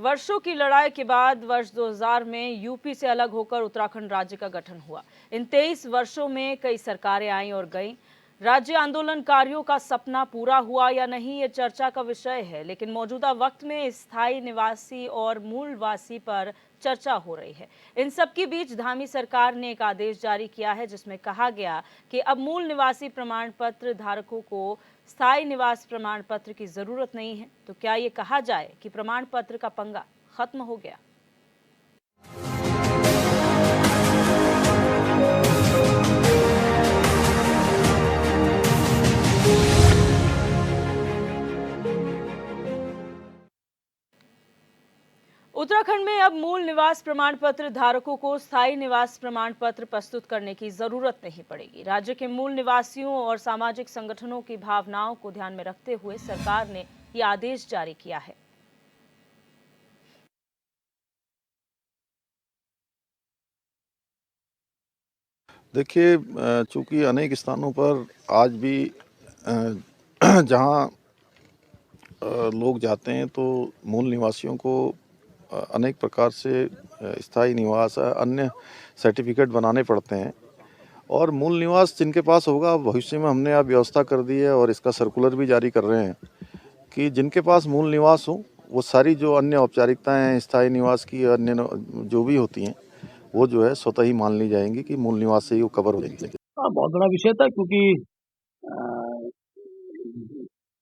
वर्षों की लड़ाई के बाद वर्ष 2000 में यूपी से अलग होकर उत्तराखंड राज्य का गठन हुआ। इन 23 वर्षों में कई सरकारें आईं और गईं। राज्य आंदोलनकारियों का सपना पूरा हुआ या नहीं, ये चर्चा का विषय है, लेकिन मौजूदा वक्त में स्थायी निवासी और मूलवासी पर चर्चा हो रही है। इन सबके बीच धामी सरकार ने एक आदेश जारी किया है, जिसमें कहा गया कि अब मूल निवासी प्रमाण पत्र धारकों को स्थायी निवास प्रमाण पत्र की जरूरत नहीं है। तो क्या ये कहा जाए कि प्रमाण पत्र का पंगा खत्म हो गया? उत्तराखंड में अब मूल निवास प्रमाण पत्र धारकों को स्थायी निवास प्रमाण पत्र प्रस्तुत करने की जरूरत नहीं पड़ेगी। राज्य के मूल निवासियों और सामाजिक संगठनों की भावनाओं को ध्यान में रखते हुए सरकार ने ये आदेश जारी किया है। देखिए, चूंकि अनेक स्थानों पर आज भी जहां लोग जाते हैं तो मूल निवासियों को अनेक प्रकार से स्थायी निवास अन्य सर्टिफिकेट बनाने पड़ते हैं। और मूल निवास जिनके पास होगा, भविष्य में हमने अब व्यवस्था कर दी है और इसका सर्कुलर भी जारी कर रहे हैं कि जिनके पास मूल निवास हो वो सारी जो अन्य औपचारिकताएं हैं स्थायी निवास की, अन्य जो भी होती हैं, वो जो है स्वतः ही मान ली जाएंगी कि मूल निवास से ही वो कवर हो जाएंगे। हाँ, बहुत बड़ा विषय था क्योंकि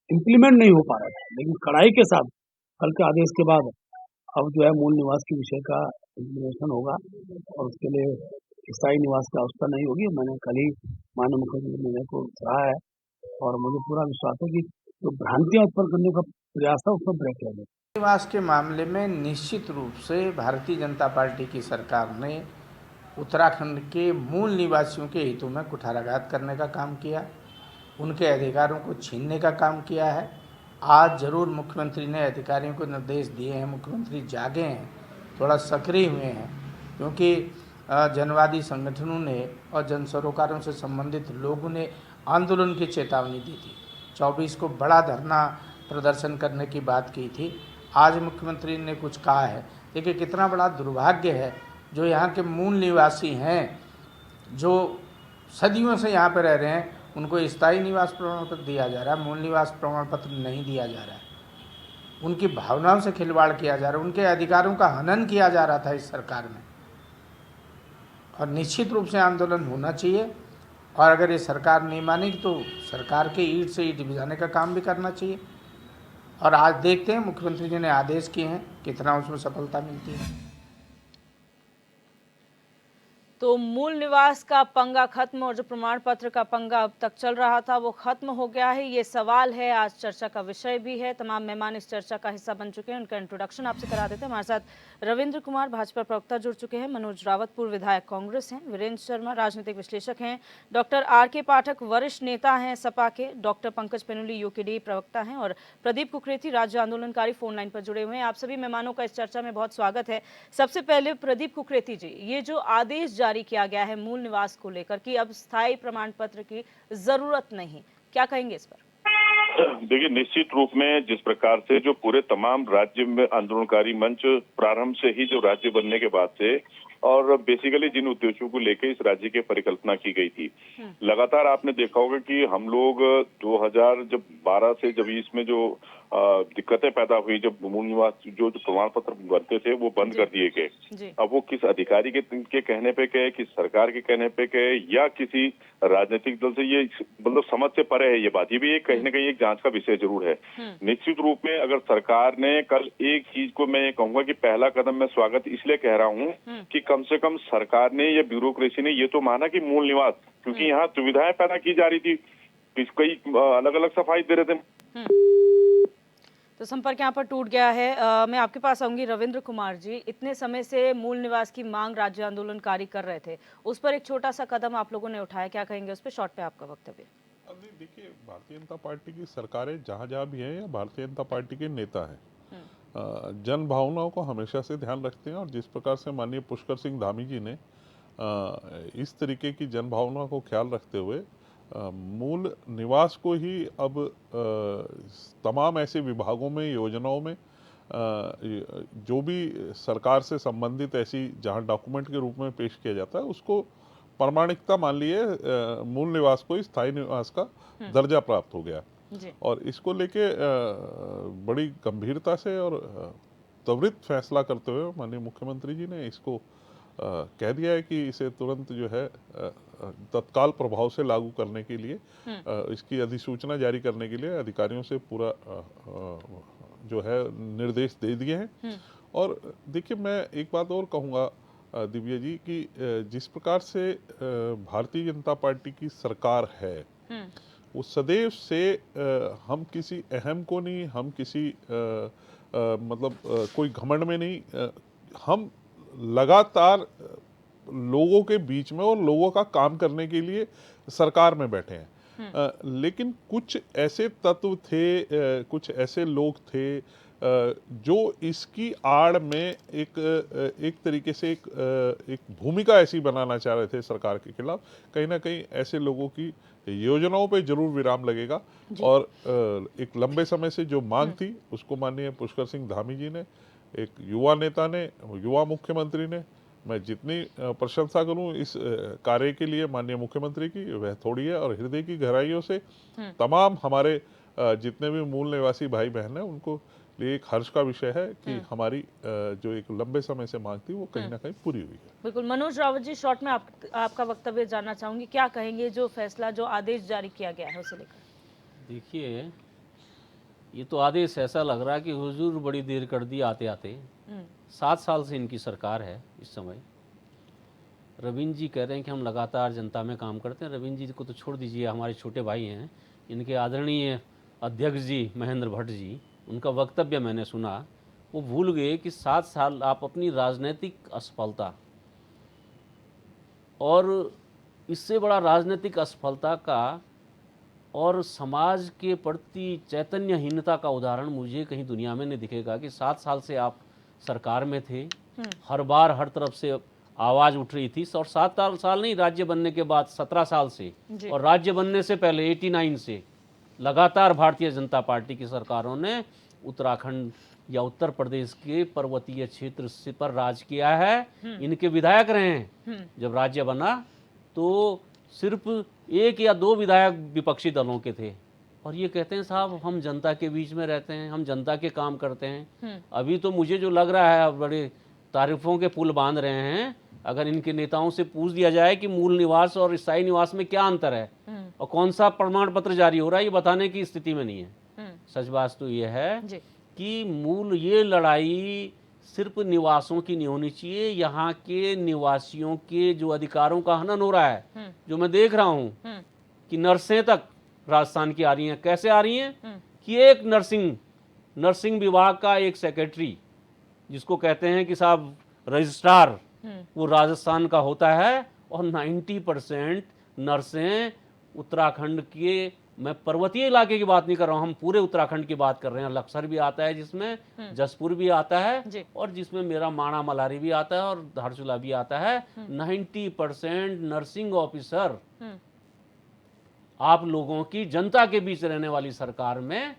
इम्प्लीमेंट नहीं हो पा रहा था, लेकिन कड़ाई के साथ कल के आदेश के बाद अब जो है मूल निवास के विषय का इम्प्लीमेशन होगा और उसके लिए स्थायी निवास की आवश्यकता नहीं होगी। मैंने कल ही माननीय मुख्यमंत्री निर्णय को सराहा है और मुझे पूरा विश्वास है कि जो भ्रांतियां उत्पन्न करने का प्रयास था उसमें ब्रेक लगेगा। निवास के मामले में निश्चित रूप से भारतीय जनता पार्टी की सरकार ने उत्तराखंड के मूल निवासियों के हितों में कुठाराघात करने का काम किया, उनके अधिकारों को छीनने का काम किया है। आज जरूर मुख्यमंत्री ने अधिकारियों को निर्देश दिए हैं, मुख्यमंत्री जागे हैं, थोड़ा सक्रिय हुए हैं, क्योंकि जनवादी संगठनों ने और जन सरोकारों से संबंधित लोगों ने आंदोलन की चेतावनी दी थी। 24 को बड़ा धरना प्रदर्शन करने की बात की थी। आज मुख्यमंत्री ने कुछ कहा है। देखिए कितना बड़ा दुर्भाग्य है, जो यहाँ के मूल निवासी हैं, जो सदियों से यहाँ पर रह रहे हैं, उनको स्थायी निवास प्रमाण पत्र दिया जा रहा है, मूल निवास प्रमाण पत्र नहीं दिया जा रहा है। उनकी भावनाओं से खिलवाड़ किया जा रहा है, उनके अधिकारों का हनन किया जा रहा था इस सरकार में। और निश्चित रूप से आंदोलन होना चाहिए और अगर ये सरकार नहीं मानेगी तो सरकार के ईंट से ईंट भिजाने का काम भी करना चाहिए। और आज देखते हैं मुख्यमंत्री जी ने आदेश किए हैं, कितना उसमें सफलता मिलती है। तो मूल निवास का पंगा खत्म और जो प्रमाण पत्र का पंगा अब तक चल रहा था वो खत्म हो गया है, ये सवाल है, आज चर्चा का विषय भी है। तमाम मेहमान इस चर्चा का हिस्सा बन चुके हैं, उनका इंट्रोडक्शन आपसे करा देते हैं। हमारे साथ रविंद्र कुमार भाजपा प्रवक्ता जुड़ चुके हैं, मनोज रावत पूर्व विधायक कांग्रेस हैं, वीरेंद्र शर्मा राजनीतिक विश्लेषक हैं, डॉक्टर आर.के. पाठक वरिष्ठ नेता हैं सपा के, डॉक्टर पंकज पेनुली यूकेडी प्रवक्ता हैं और प्रदीप कुकरेती राज्य आंदोलनकारी फोन लाइन पर जुड़े हुए हैं। आप सभी मेहमानों का इस चर्चा में बहुत स्वागत है। सबसे पहले प्रदीप कुकरेती जी, ये जो आदेश जारी किया गया है मूल निवास को लेकर कि अब स्थायी प्रमाण पत्र की जरूरत नहीं, क्या कहेंगे इस पर? देखिए, निश्चित रूप में जिस प्रकार से जो पूरे तमाम राज्य में आंदोलनकारी मंच प्रारंभ से ही जो राज्य बनने के बाद से और बेसिकली जिन उद्देश्यों को लेकर इस राज्य की परिकल्पना की गई थी, लगातार आपने देखा होगा कि हम लोग 2012 से जब इसमें जो दिक्कतें पैदा हुई, जब मूल निवास जो प्रमाण पत्र बनते थे वो बंद कर दिए गए। अब वो किस अधिकारी के कहने पे गए, किस सरकार के कहने पे गए या किसी राजनीतिक दल से, ये मतलब समझ से परे है ये बात। ये भी एक कहीं ना कहीं एक जांच का विषय जरूर है। निश्चित रूप में अगर सरकार ने कल एक चीज को मैं ये कहूंगा कि पहला कदम मैं स्वागत इसलिए कह रहा हूँ कि कम से कम सरकार ने या ब्यूरोक्रेसी ने ये तो माना कि मूल निवास, क्योंकि यहाँ सुविधाएं पैदा की जा रही थी, कई अलग अलग सफाई दे रहे थे। तो संपर्क यहाँ पर टूट गया है। मैं आपके पास आऊंगी रविंद्र कुमार जी, इतने समय से मूल निवास की मांग राज्य आंदोलनकारी कर रहे थे, उस पर एक छोटा सा कदम आप लोगों ने उठाया, क्या कहेंगे उस पर? शॉर्ट पे आपका वक्तव्य। अभी देखिए, भारतीय जनता पार्टी की सरकारें जहाँ जहाँ भी हैं या भारतीय जनता पार्टी के नेता हैं, जन भावनाओं को हमेशा से ध्यान रखते हैं। और जिस प्रकार से माननीय पुष्कर सिंह धामी जी ने इस तरीके की जन भावना को ख्याल रखते हुए मूल निवास को ही अब तमाम ऐसे विभागों में, योजनाओं में जो भी सरकार से संबंधित ऐसी जहां डॉक्यूमेंट के रूप में पेश किया जाता है उसको प्रामाणिकता मान लिए मूल निवास को स्थायी निवास का दर्जा प्राप्त हो गया। जी। और इसको लेके बड़ी गंभीरता से और त्वरित फैसला करते हुए माननीय मुख्यमंत्री जी ने इसको कह दिया है कि इसे तुरंत जो है तत्काल प्रभाव से लागू करने के लिए इसकी अधिसूचना जारी करने के लिए अधिकारियों से पूरा जो है निर्देश दे दिए हैं। और देखिए मैं एक बात और कहूँगा दिव्या जी कि जिस प्रकार से भारतीय जनता पार्टी की सरकार है वो सदैव से हम किसी अहम को नहीं, हम किसी मतलब कोई घमंड में नहीं, हम लगातार लोगों के बीच में और लोगों का काम करने के लिए सरकार में बैठे हैं। लेकिन कुछ ऐसे तत्व थे, कुछ ऐसे लोग थे जो इसकी आड़ में एक तरीके से एक भूमिका ऐसी बनाना चाह रहे थे सरकार के खिलाफ। कहीं ना कहीं ऐसे लोगों की योजनाओं पे जरूर विराम लगेगा और एक लंबे समय से जो मांग थी उसको माननीय पुष्कर सिंह धामी जी ने, एक युवा नेता ने, युवा मुख्यमंत्री ने, मैं जितनी प्रशंसा करूं इस कार्य के लिए माननीय मुख्यमंत्री की वह थोड़ी है। और हृदय की गहराइयों से तमाम हमारे जितने भी मूल निवासी भाई बहन हैं उनको लिए एक हर्ष का विषय है कि हमारी जो एक लंबे समय से मांग थी वो कहीं ना कहीं पूरी हुई है। बिल्कुल। मनोज रावत जी, शॉर्ट में आपका वक्तव्य जानना चाहूंगी, क्या कहेंगे जो फैसला, जो आदेश जारी किया गया है उसे लेकर? देखिए, ये तो आदेश ऐसा लग रहा है कि हुजूर बड़ी देर कर दी आते आते। 7 साल से इनकी सरकार है इस समय। रविंद्र जी कह रहे हैं कि हम लगातार जनता में काम करते हैं। रविंद्र जी को तो छोड़ दीजिए, हमारे छोटे भाई हैं। इनके आदरणीय अध्यक्ष जी महेंद्र भट्ट जी, उनका वक्तव्य मैंने सुना, वो भूल गए कि 7 साल आप अपनी राजनीतिक असफलता और इससे बड़ा राजनीतिक असफलता का और समाज के प्रति चैतन्यहीनता का उदाहरण मुझे कहीं दुनिया में नहीं दिखेगा कि 7 साल से आप सरकार में थे, हर बार हर तरफ से आवाज़ उठ रही थी। और 7 साल नहीं, राज्य बनने के बाद 17 साल से और राज्य बनने से पहले 89 से लगातार भारतीय जनता पार्टी की सरकारों ने उत्तराखंड या उत्तर प्रदेश के पर्वतीय क्षेत्र से पर राज किया है। इनके विधायक रहे हैं। जब राज्य बना तो सिर्फ 1 या 2 विधायक विपक्षी दलों के थे और ये कहते हैं साहब हम जनता के बीच में रहते हैं, हम जनता के काम करते हैं। अभी तो मुझे जो लग रहा है बड़े तारीफों के पुल बांध रहे हैं। अगर इनके नेताओं से पूछ दिया जाए कि मूल निवास और स्थायी निवास में क्या अंतर है और कौन सा प्रमाण पत्र जारी हो रहा है, ये बताने की स्थिति में नहीं है। सच बात तो ये है कि ये लड़ाई सिर्फ निवासों की नहीं होनी चाहिए। यहाँ के निवासियों के जो अधिकारों का हनन हो रहा है, जो मैं देख रहा हूँ कि नर्सें तक राजस्थान की आ रही हैं। कैसे आ रही हैं कि एक नर्सिंग विभाग का एक सेक्रेटरी, जिसको कहते हैं कि साहब रजिस्ट्रार, वो राजस्थान का होता है और 90% नर्सें उत्तराखंड के, मैं पर्वतीय इलाके की बात नहीं कर रहा हूँ, हम पूरे उत्तराखंड की बात कर रहे हैं। लक्सर भी आता है जिसमें, जसपुर भी आता है और जिसमें मेरा माणा मलारी भी आता है और धारचूला भी आता है। 90% नर्सिंग ऑफिसर आप लोगों की, जनता के बीच रहने वाली सरकार में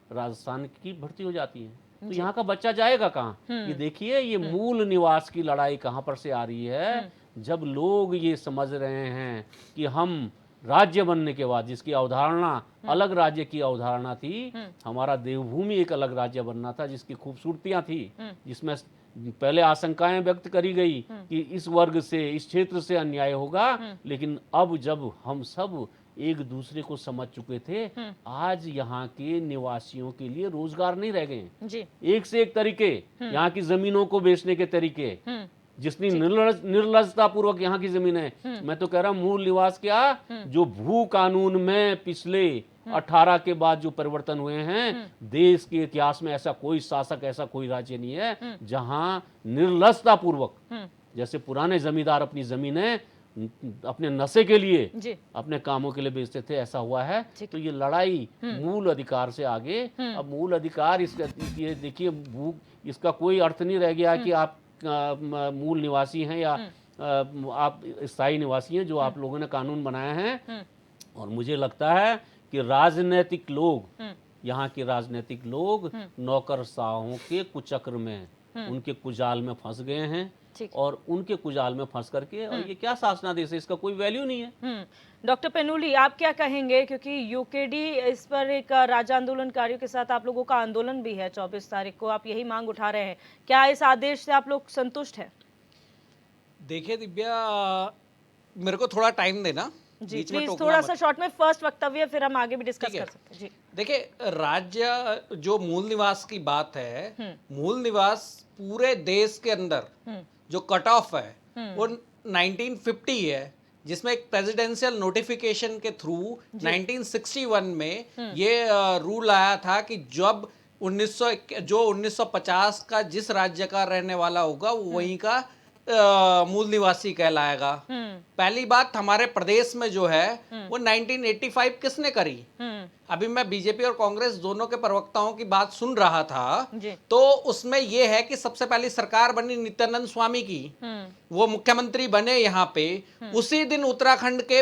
राजस्थान की भर्ती हो जाती है। तो यहाँ का बच्चा जाएगा कहाँ? ये देखिए, ये मूल निवास की लड़ाई कहाँ पर से आ रही है। जब लोग ये समझ रहे हैं कि हम राज्य बनने के बाद, जिसकी अवधारणा अलग राज्य की अवधारणा थी, हमारा देवभूमि एक अलग राज्य बनना था जिसकी खूबसूरतियां थी, जिसमें पहले आशंकाएं व्यक्त करी गई कि इस वर्ग से, इस क्षेत्र से अन्याय होगा, लेकिन अब जब हम सब एक दूसरे को समझ चुके थे, आज यहाँ के निवासियों के लिए रोजगार नहीं रह गए। एक से एक तरीके, यहाँ की जमीनों को बेचने के तरीके, जितनी निर्लजता पूर्वक यहाँ की जमीन है। मैं तो कह रहा हूँ मूल निवास क्या, जो भू कानून में पिछले 18 के बाद जो परिवर्तन हुए हैं, देश के इतिहास में ऐसा कोई शासक, ऐसा कोई राज्य नहीं है जहां निर्लजता पूर्वक, जैसे पुराने जमींदार अपनी जमीनें अपने नशे के लिए, अपने कामों के लिए बेचते थे, ऐसा हुआ है। तो ये लड़ाई मूल अधिकार से आगे, अब मूल अधिकार इसका, ये देखिए, भू, इसका कोई अर्थ नहीं रह गया कि आप मूल निवासी हैं या आप स्थायी निवासी हैं, जो आप लोगों ने कानून बनाया है। और मुझे लगता है कि राजनीतिक लोग यहाँ के राजनीतिक लोग नौकरशाहों के कुचक्र में, उनके कुजाल में फंस गए हैं, ठीक। और उनके कुजाल में फंस करके, और ये क्या शासनादेश है, इसका कोई वैल्यू नहीं है। डॉक्टर पेनुली, आप क्या कहेंगे, क्योंकि यूकेडी इस पर एक राज्य आंदोलनकारियों के साथ आप लोगों का आंदोलन भी है 24 तारीख को, आप यही मांग उठा रहे हैं, क्या इस आदेश से आप लोग संतुष्ट हैं? देखिए दिव्या, मेरे को थोड़ा टाइम देना, जी बीच में प्लीज, टोकना थोड़ा मत। सा शॉर्ट में फर्स्ट वक्तव्य, फिर हम आगे भी डिस्कस ठीक है। कर सकते हैं। जी देखिए, राज्य जो मूल निवास की बात है, मूल निवास पूरे देश के अंदर जो कट ऑफ है वो 1950 है, जिसमें एक प्रेसिडेंशियल नोटिफिकेशन के थ्रू 1961 में ये रूल आया था कि जब 1950 का जिस राज्य का रहने वाला होगा वो वहीं का मूल निवासी कहलाएगा। पहली बात, हमारे प्रदेश में जो है वो 1985 किसने करी? अभी मैं बीजेपी और कांग्रेस दोनों के प्रवक्ताओं की बात सुन रहा था, तो उसमें यह है कि सबसे पहली सरकार बनी नित्यानंद स्वामी की, वो मुख्यमंत्री बने यहाँ पे, उसी दिन उत्तराखंड के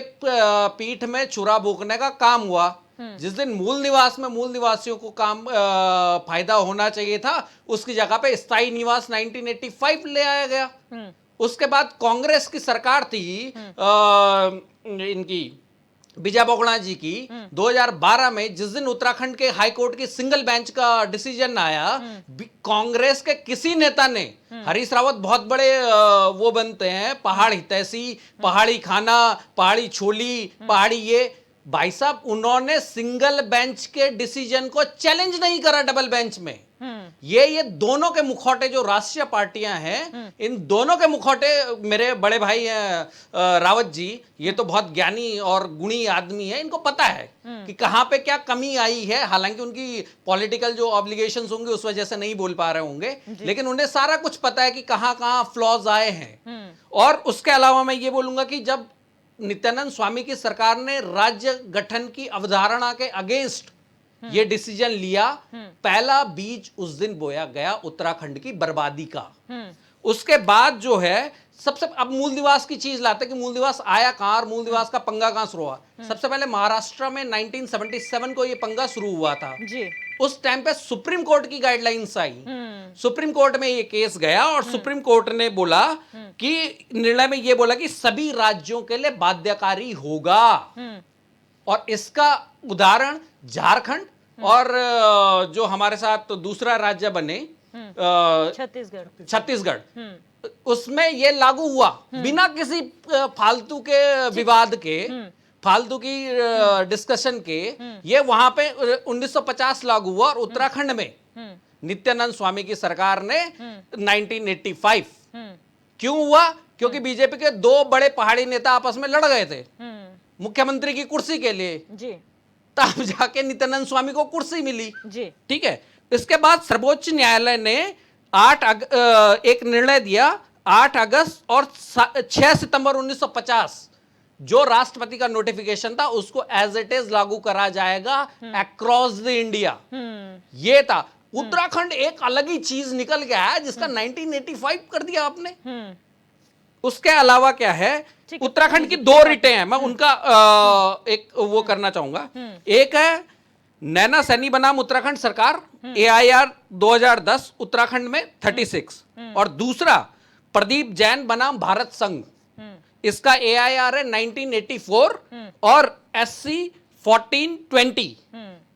पीठ में छुरा भोंकने का काम हुआ। जिस दिन मूल निवास में मूल निवासियों को काम फायदा होना चाहिए था, उसकी जगह पे स्थायी निवास 1985 ले आया गया। उसके बाद कांग्रेस की सरकार थी इनकी विजय बोगड़ा जी की, 2012 में जिस दिन उत्तराखंड के हाई कोर्ट की सिंगल बेंच का डिसीजन आया, कांग्रेस के किसी नेता ने, हरीश रावत बहुत बड़े वो बनते हैं पहाड़ हितैषी, पहाड़ी खाना, पहाड़ी छोली, पहाड़ी ये, भाई साहब उन्होंने सिंगल बेंच के डिसीजन को चैलेंज नहीं करा डबल बेंच में। ये दोनों के मुखौटे जो राष्ट्रीय पार्टियां हैं, इन दोनों के मुखौटे, मेरे बड़े भाई रावत जी, ये तो बहुत ज्ञानी और गुणी आदमी है, इनको पता है कि कहां पे क्या कमी आई है। हालांकि उनकी पॉलिटिकल जो ऑब्लिगेशंस होंगे उस वजह से नहीं बोल पा रहे होंगे, लेकिन उन्हें सारा कुछ पता है कि कहां फ्लॉज आए हैं। और उसके अलावा मैं ये बोलूंगा कि जब नित्यानंद स्वामी की सरकार ने राज्य गठन की अवधारणा के अगेंस्ट ये डिसीजन लिया, पहला बीज उस दिन बोया गया उत्तराखंड की बर्बादी का। उसके बाद जो है सबसे, अब मूल निवास की चीज लाते कि मूल निवास आया कहां और मूल निवास का पंगा कहां शुरू हुआ। सबसे पहले महाराष्ट्र में 1977 को ये पंगा शुरू हुआ था जी। उस टाइम पे सुप्रीम कोर्ट की गाइडलाइंस आई, सुप्रीम कोर्ट में ये केस गया और सुप्रीम कोर्ट ने बोला कि निर्णय में ये बोला कि सभी राज्यों के लिए बाध्यकारी होगा। और इसका उदाहरण झारखंड और जो हमारे साथ दूसरा राज्य बने छत्तीसगढ़, उसमें ये लागू हुआ बिना किसी फालतू के विवाद के, फालतू की डिस्कशन के। ये वहां पे 1950 लागू हुआ और उत्तराखंड में नित्यानंद स्वामी की सरकार ने 1985। क्यों हुआ? क्योंकि बीजेपी के दो बड़े पहाड़ी नेता आपस में लड़ गए थे मुख्यमंत्री की कुर्सी के लिए जी। तब जाके नित्यानंद स्वामी को कुर्सी मिली जी। ठीक है। इसके बाद सर्वोच्च न्यायालय ने एक निर्णय दिया 8 अगस्त और 6 सितंबर 1950, जो राष्ट्रपति का नोटिफिकेशन था उसको एज इट इज लागू करा जाएगा अक्रॉस द इंडिया। ये था। उत्तराखंड एक अलग ही चीज निकल गया है जिसका 1985 कर दिया आपने। उसके अलावा क्या है, उत्तराखंड की 2 रिटें हैं, मैं उनका एक वो करना चाहूंगा। एक है नैना सैनी बनाम उत्तराखंड सरकार, AIR 2010 उत्तराखंड में 36, और दूसरा प्रदीप जैन बनाम भारत संघ, इसका AIR है 1984 और SC 1420।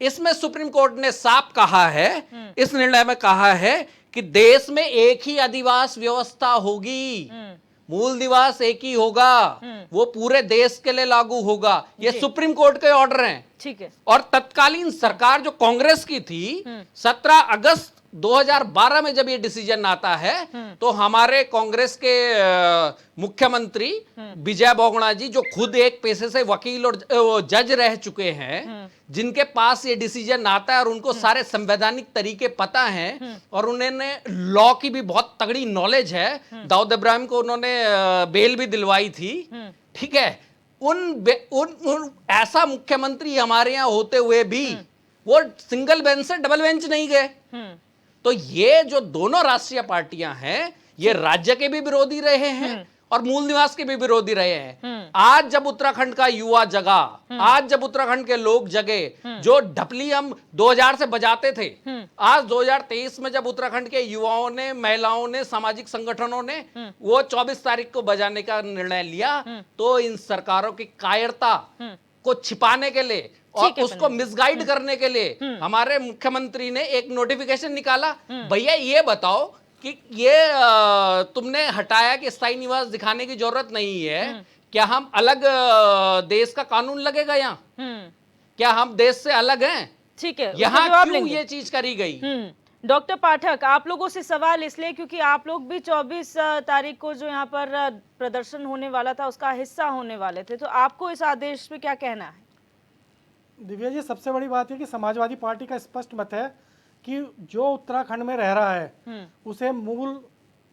इसमें सुप्रीम कोर्ट ने साफ कहा है, इस निर्णय में कहा है कि देश में एक ही अधिवास व्यवस्था होगी, मूल निवास एक ही होगा, वो पूरे देश के लिए लागू होगा। ये सुप्रीम कोर्ट के ऑर्डर हैं। ठीक है। और तत्कालीन सरकार जो कांग्रेस की थी, 17 अगस्त 2012 में जब ये डिसीजन आता है तो हमारे कांग्रेस के मुख्यमंत्री विजय बोगड़ा जी, जो खुद एक पेशे से वकील और जज रह चुके हैं, जिनके पास ये डिसीजन आता है और उनको सारे संवैधानिक तरीके पता हैं और उन्होंने लॉ की भी बहुत तगड़ी नॉलेज है, दाऊद इब्राहिम को उन्होंने बेल भी दिलवाई थी। ठीक है। उन ऐसा मुख्यमंत्री हमारे यहाँ होते हुए भी वो सिंगल बेंच से डबल बेंच नहीं गए। तो ये जो दोनों राष्ट्रीय पार्टियां हैं, ये राज्य के भी विरोधी रहे हैं और मूल निवास के भी विरोधी रहे हैं। आज जब उत्तराखंड का युवा जगा, आज जब उत्तराखंड के लोग जगे, जो ढपली हम 2000 से बजाते थे, आज 2023 में जब उत्तराखंड के युवाओं ने, महिलाओं ने, सामाजिक संगठनों ने वो 24 तारीख को बजाने का निर्णय लिया, तो इन सरकारों की कायरता को छिपाने के लिए और उसको मिसगाइड करने के लिए हमारे मुख्यमंत्री ने एक नोटिफिकेशन निकाला, भैया ये बताओ कि ये तुमने हटाया कि स्थायी निवास दिखाने की जरूरत नहीं है, क्या हम अलग देश का कानून लगेगा यहाँ? क्या हम देश से अलग हैं? ठीक है, यहाँ जवाब क्यों लेंगे। ये चीज करी गई? डॉक्टर पाठक, आप लोगों से सवाल इसलिए क्योंकि आप लोग भी 24 तारीख को जो यहाँ पर प्रदर्शन होने वाला था उसका हिस्सा होने वाले थे, तो आपको इस आदेश पे क्या कहना है? दिव्या जी, सबसे बड़ी बात है कि समाजवादी पार्टी का स्पष्ट मत है कि जो उत्तराखंड में रह रहा है उसे मूल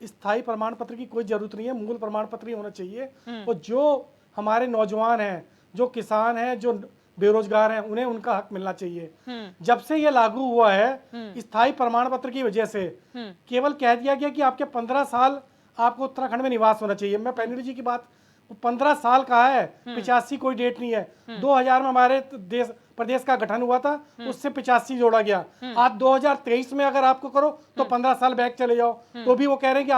स्थायी प्रमाण पत्र की कोई जरूरत नहीं है, मूल प्रमाण पत्र ही होना चाहिए। और जो हमारे नौजवान हैं, जो किसान हैं, जो बेरोजगार हैं, उन्हें उनका हक मिलना चाहिए। जब से ये लागू हुआ है स्थायी प्रमाण पत्र की वजह से केवल कह दिया गया कि आपके 15 साल आपको उत्तराखंड में निवास होना चाहिए। मैं पैनुली जी की बात, 15 साल का है, 85 कोई डेट नहीं है। 2000 में हमारे प्रदेश का गठन हुआ था, उससे 85 जोड़ा गया। आज 2023 में अगर आपको करो तो 15 साल बैक चले जाओ, तो भी वो कह रहे हैं कि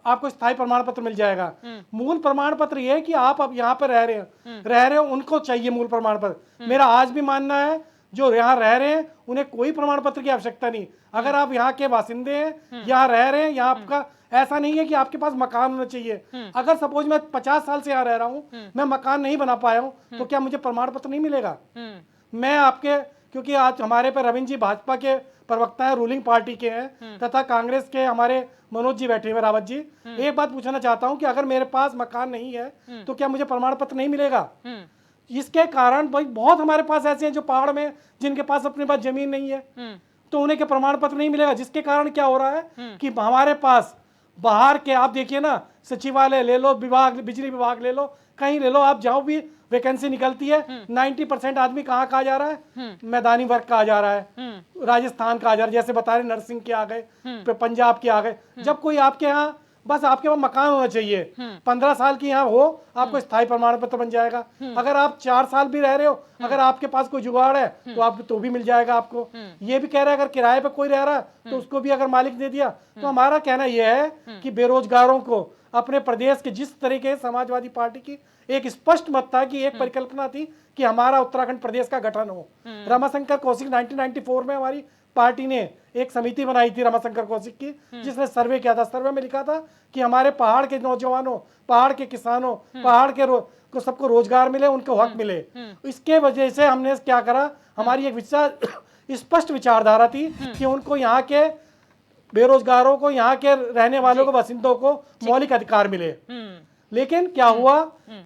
आपको स्थायी प्रमाण पत्र मिल जाएगा। मूल प्रमाण पत्र ये है कि आप अब यहाँ पे रह रहे हो, उनको चाहिए मूल प्रमाण पत्र। मेरा आज भी मानना है जो यहाँ रह रहे हैं उन्हें कोई प्रमाण पत्र की आवश्यकता नहीं। अगर आप यहाँ के बासिंदे हैं, यहाँ रह रहे हैं, यहाँ आपका ऐसा नहीं है कि आपके पास मकान होना चाहिए। अगर सपोज मैं 50 साल से यहाँ रह रहा हूँ, मैं मकान नहीं बना पाया हूँ, तो क्या मुझे प्रमाण पत्र नहीं मिलेगा? मैं आपके, क्योंकि आज हमारे पे रविंद्र जी भाजपा के प्रवक्ता है, रूलिंग पार्टी के हैं, तथा कांग्रेस के हमारे मनोज जी बैठे हुए, रावत जी, एक बात पूछना चाहता हूँ कि अगर मेरे पास मकान नहीं है तो क्या मुझे प्रमाण पत्र नहीं मिलेगा? इसके कारण भाई बहुत हमारे पास ऐसे हैं जो पहाड़ में, जिनके पास अपने पास जमीन नहीं है, तो उन्हें क्या प्रमाण पत्र नहीं मिलेगा? जिसके कारण क्या हो रहा है कि हमारे पास बाहर के, आप देखिए ना, सचिवालय ले लो, विभाग, बिजली विभाग ले लो, कहीं ले लो, आप जाओ भी वैकेंसी निकलती है, 90% आदमी कहाँ का आ जा रहा है? मैदानी वर्ग का आ जा रहा है, राजस्थान का आ जा रहा है, जैसे बता रहे नरसिंह के आ गए, पंजाब के आ गए। जब कोई आपके यहाँ, बस आपके पास मकान होना चाहिए, 15 साल की यहाँ हो, आपको स्थायी प्रमाण पत्र बन जाएगा। अगर आप 4 साल भी रह रहे हो, अगर आपके पास कोई जुगाड़ है तो आप तो भी मिल जाएगा आपको। ये भी कह रहा है अगर किराए पे कोई रह रहा है तो उसको भी अगर मालिक दे दिया, तो हमारा कहना यह है कि बेरोजगारों को अपने प्रदेश के, जिस तरीके समाजवादी पार्टी की एक स्पष्ट मत था कि एक परिकल्पना थी कि हमारा उत्तराखंड प्रदेश का गठन हो। रमाशंकर कौशिक 1994 में हमारी पार्टी ने एक समिति बनाई थी रमाशंकर कौशिक की, जिसने सर्वे किया था। सर्वे में लिखा था कि हमारे पहाड़ के नौजवानों, पहाड़ के किसानों, पहाड़ के को सबको रोजगार मिले, उनको हक मिले। इसके वजह से हमने क्या करा, हमारी एक स्पष्ट विचारधारा थी कि उनको यहाँ के बेरोजगारों को, यहाँ के रहने वालों को, बासिंदों को मौलिक अधिकार मिले। लेकिन क्या हुआ,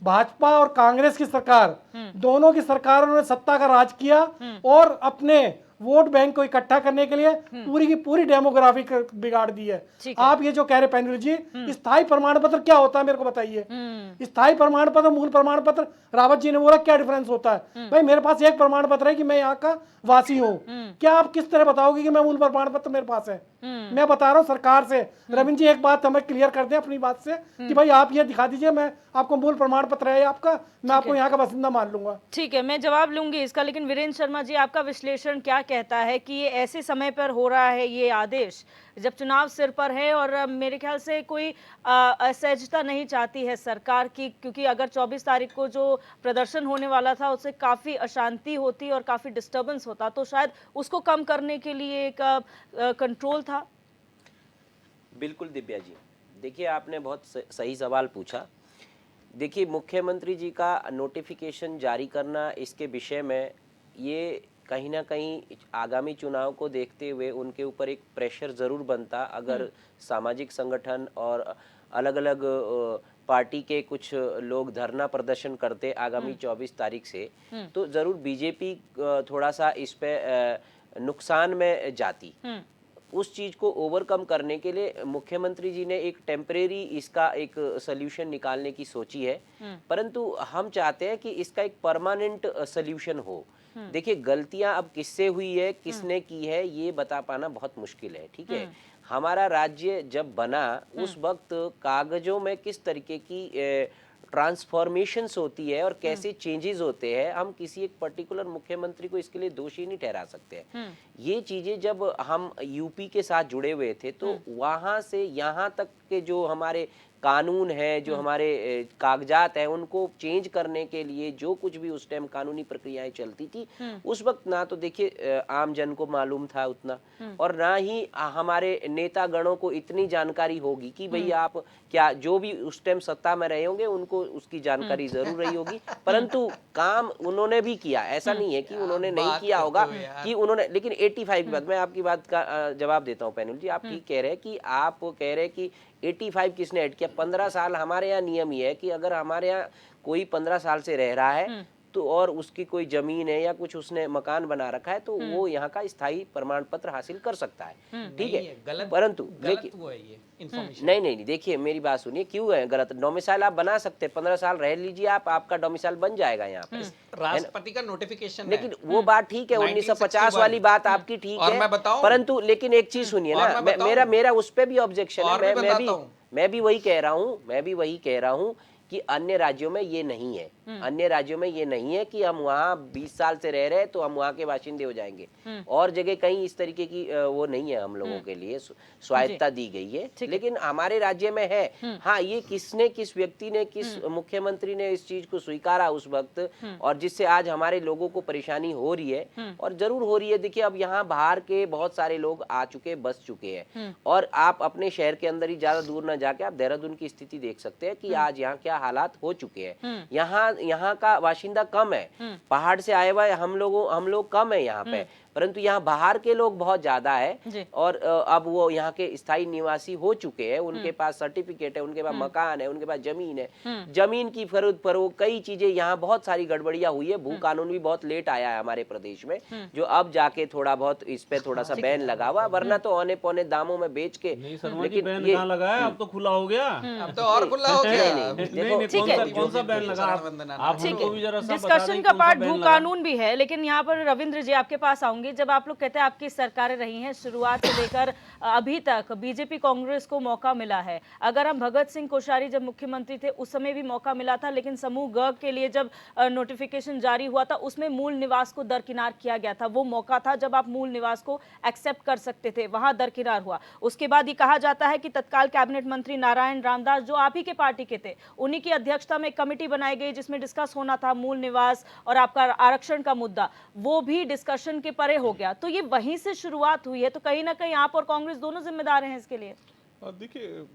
भाजपा और कांग्रेस की सरकार, दोनों की सरकारों ने सत्ता का राज किया और अपने वोट बैंक को इकट्ठा करने के लिए पूरी की पूरी डेमोग्राफी बिगाड़ दी है। आप ये जो कह रहे पैनुल जी, स्थायी प्रमाण पत्र क्या होता है मेरे को बताइए? स्थायी प्रमाण पत्र, मूल प्रमाण पत्र, रावत जी ने बोला क्या डिफरेंस होता है? भाई मेरे पास एक प्रमाण पत्र है कि मैं यहाँ का वासी हूँ, क्या आप किस तरह बताओगे कि मैं मूल प्रमाण पत्र मेरे पास है? मैं बता रहा हूँ सरकार से, रविंद्र जी एक बात हमें क्लियर कर दें अपनी बात से कि भाई आप ये दिखा दीजिए, मैं आपको मूल प्रमाण पत्र है आपका, मैं आपको यहाँ का बासिंदा मान लूंगा। ठीक है, मैं जवाब लूंगी इसका, लेकिन वीरेंद्र शर्मा जी आपका विश्लेषण क्या कहता है कि ये ऐसे समय पर हो रहा है ये आदेश जब चुनाव सिर पर है, और मेरे ख्याल से कोई असहजता नहीं चाहती है सरकार की, क्योंकि अगर 24 तारीख को जो प्रदर्शन होने वाला था उससे काफ़ी अशांति होती और काफ़ी डिस्टर्बेंस होता, तो शायद उसको कम करने के लिए एक कंट्रोल था। बिल्कुल दिव्या जी, देखिए आपने बहुत सही सवाल पूछा। देखिए मुख्यमंत्री जी का नोटिफिकेशन जारी करना इसके विषय में, ये कहीं ना कहीं आगामी चुनाव को देखते हुए उनके ऊपर एक प्रेशर ज़रूर बनता। अगर सामाजिक संगठन और अलग अलग पार्टी के कुछ लोग धरना प्रदर्शन करते आगामी 24 तारीख से, तो ज़रूर बीजेपी थोड़ा सा इस पे नुकसान में जाती। उस चीज़ को ओवरकम करने के लिए मुख्यमंत्री जी ने एक टेम्परेरी इसका एक सल्यूशन निकालने की सोची है, परंतु हम चाहते हैं कि इसका एक परमानेंट सल्यूशन हो। देखिए गलतियां अब किससे हुई है, किसने की है, ये बता पाना बहुत मुश्किल है, ठीक है। हमारा राज्य जब बना उस वक्त कागजों में किस तरीके की ट्रांसफॉर्मेशंस होती है और कैसे चेंजेस होते हैं, हम किसी एक पर्टिकुलर मुख्यमंत्री को इसके लिए दोषी नहीं ठहरा सकते हैं। ये चीजें जब हम यूपी के साथ जुड़े हुए थे तो वहां से यहाँ तक के जो हमारे कानून है, जो हमारे कागजात हैं, उनको चेंज करने के लिए जो कुछ भी उस टाइम कानूनी प्रक्रियाएं चलती थी, उस वक्त ना तो देखिए आम जन को मालूम था उतना, और ना ही हमारे नेता गणों को इतनी जानकारी होगी कि भाई आप क्या, जो भी उस टाइम सत्ता में रहे होंगे उनको उसकी जानकारी जरूर रही होगी, परंतु काम उन्होंने भी किया। ऐसा नहीं है कि उन्होंने नहीं किया होगा कि उन्होंने, लेकिन 85 की बात, मैं आपकी बात का जवाब देता हूँ पैनल जी। आप ठीक कह रहे हैं कि आप कह रहे हैं कि 85 किसने ऐड किया। 15 साल हमारे यहाँ नियम ये है कि अगर हमारे यहाँ कोई 15 साल से रह रहा है तो और उसकी कोई जमीन है या कुछ उसने मकान बना रखा है तो वो यहाँ का स्थायी प्रमाण पत्र हासिल कर सकता है, ठीक है। परंतु नहीं नहीं देखिए मेरी बात सुनिए, क्यों है गलत? डोमिसाइल आप बना सकते हैं, 15 साल रह लीजिए आप, आपका डोमिसाइल बन जाएगा यहाँ पे, राष्ट्रपति का नोटिफिकेशन। लेकिन वो बात ठीक है, 1950 वाली बात आपकी ठीक है, मैं बताऊं, परंतु लेकिन एक चीज सुनिए ना, मेरा उस पे भी ऑब्जेक्शन है। मैं भी वही कह रहा हूँ कि अन्य राज्यों में ये नहीं है, अन्य राज्यों में ये नहीं है कि हम वहाँ 20 साल से रह रहे हैं तो हम वहाँ के बाशिंदे हो जाएंगे, और जगह कहीं इस तरीके की वो नहीं है, हम लोगों के लिए स्वायत्ता दी गई है, लेकिन हमारे राज्य में है। हाँ, ये किस व्यक्ति ने, किस मुख्यमंत्री ने इस चीज को स्वीकारा उस वक्त, और जिससे आज हमारे लोगों को परेशानी हो रही है, और जरूर हो रही है। देखिए अब यहाँ बाहर के बहुत सारे लोग आ चुके, बस चुके हैं, और आप अपने शहर के अंदर ही, ज्यादा दूर न जाके आप देहरादून की स्थिति देख सकते हैं कि आज यहाँ क्या हालात हो चुके हैं। यहाँ का बाशिंदा कम है, पहाड़ से आए हुए हम लोग कम है यहाँ पे, परंतु यहाँ बाहर के लोग बहुत ज्यादा है, और अब वो यहाँ के स्थायी निवासी हो चुके हैं, उनके पास सर्टिफिकेट है, उनके पास मकान है, उनके पास जमीन है, जमीन की फरोख्त कई चीजें, यहाँ बहुत सारी गड़बड़ियां हुई है। भू कानून भी बहुत लेट आया है हमारे प्रदेश में, जो अब जाके थोड़ा बहुत इस पे थोड़ा सा बैन लगा हुआ, वरना तो औने पौने दामों में बेच के, लेकिन बैन कहाँ लगा है? अब तो खुला हो गया, अब तो और खुला हो गया। कौन सा बैन लगा? आप हमको भी जरा सा बता दें। डिस्कशन का पार्ट भू कानून भी है, लेकिन यहाँ पर रविंद्र जी आपके पास आऊंगी। जब आप लोग कहते हैं आपकी सरकारें रही हैं शुरुआत से लेकर अभी तक, बीजेपी कांग्रेस को मौका मिला है। अगर हम भगत सिंह कोश्यारी जब मुख्यमंत्री थे उस समय भी मौका मिला था, लेकिन समूह ग के लिए जब नोटिफिकेशन जारी हुआ था उसमें मूल निवास को दरकिनार किया गया था। वो मौका था जब आप मूल निवास को एक्सेप्ट कर सकते थे, वहां दरकिनार हुआ। उसके बाद ये कहा जाता है कि तत्काल कैबिनेट मंत्री नारायण रामदास, जो आप ही के पार्टी के थे, उन्हीं की अध्यक्षता में एक कमेटी बनाई गई जिसमें डिस्कस होना था मूल निवास और आपका आरक्षण का मुद्दा, वो भी डिस्कशन के परे हो गया। तो ये वहीं से शुरुआत हुई है, तो कहीं ना कहीं आप और कांग्रेस दोनों जिम्मेदार हैं इसके लिए। देखिए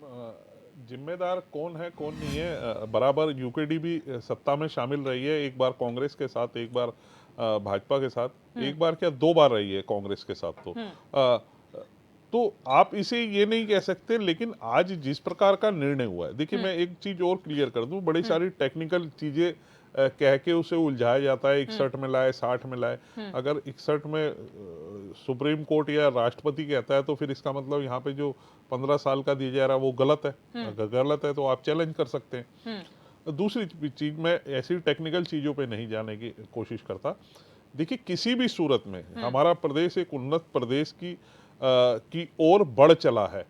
जिम्मेदार कौन है कौन नहीं है, बराबर यूकेडी भी सत्ता में शामिल रही है, एक बार कांग्रेस के साथ, एक बार भाजपा के साथ, एक बार क्या 2 बार रही है कांग्रेस के साथ। तो आप इसे ये नहीं कह सकते, लेकिन आज जिस प्रकार का निर्णय हुआ है, देखिए मैं एक चीज और क्लियर कर दूं, बड़ी सारी टेक्निकल चीजें कह के उसे उलझाया जाता है, 61 में लाए, 60 में लाए। अगर 61 में सुप्रीम कोर्ट या राष्ट्रपति कहता है तो फिर इसका मतलब यहाँ पे जो 15 साल का दिया जा रहा है वो गलत है। अगर गलत है तो आप चैलेंज कर सकते हैं। दूसरी चीज, मैं ऐसी टेक्निकल चीजों पे नहीं जाने की कोशिश करता। देखिए किसी भी सूरत में हमारा प्रदेश एक उन्नत प्रदेश की ओर बढ़ चला है।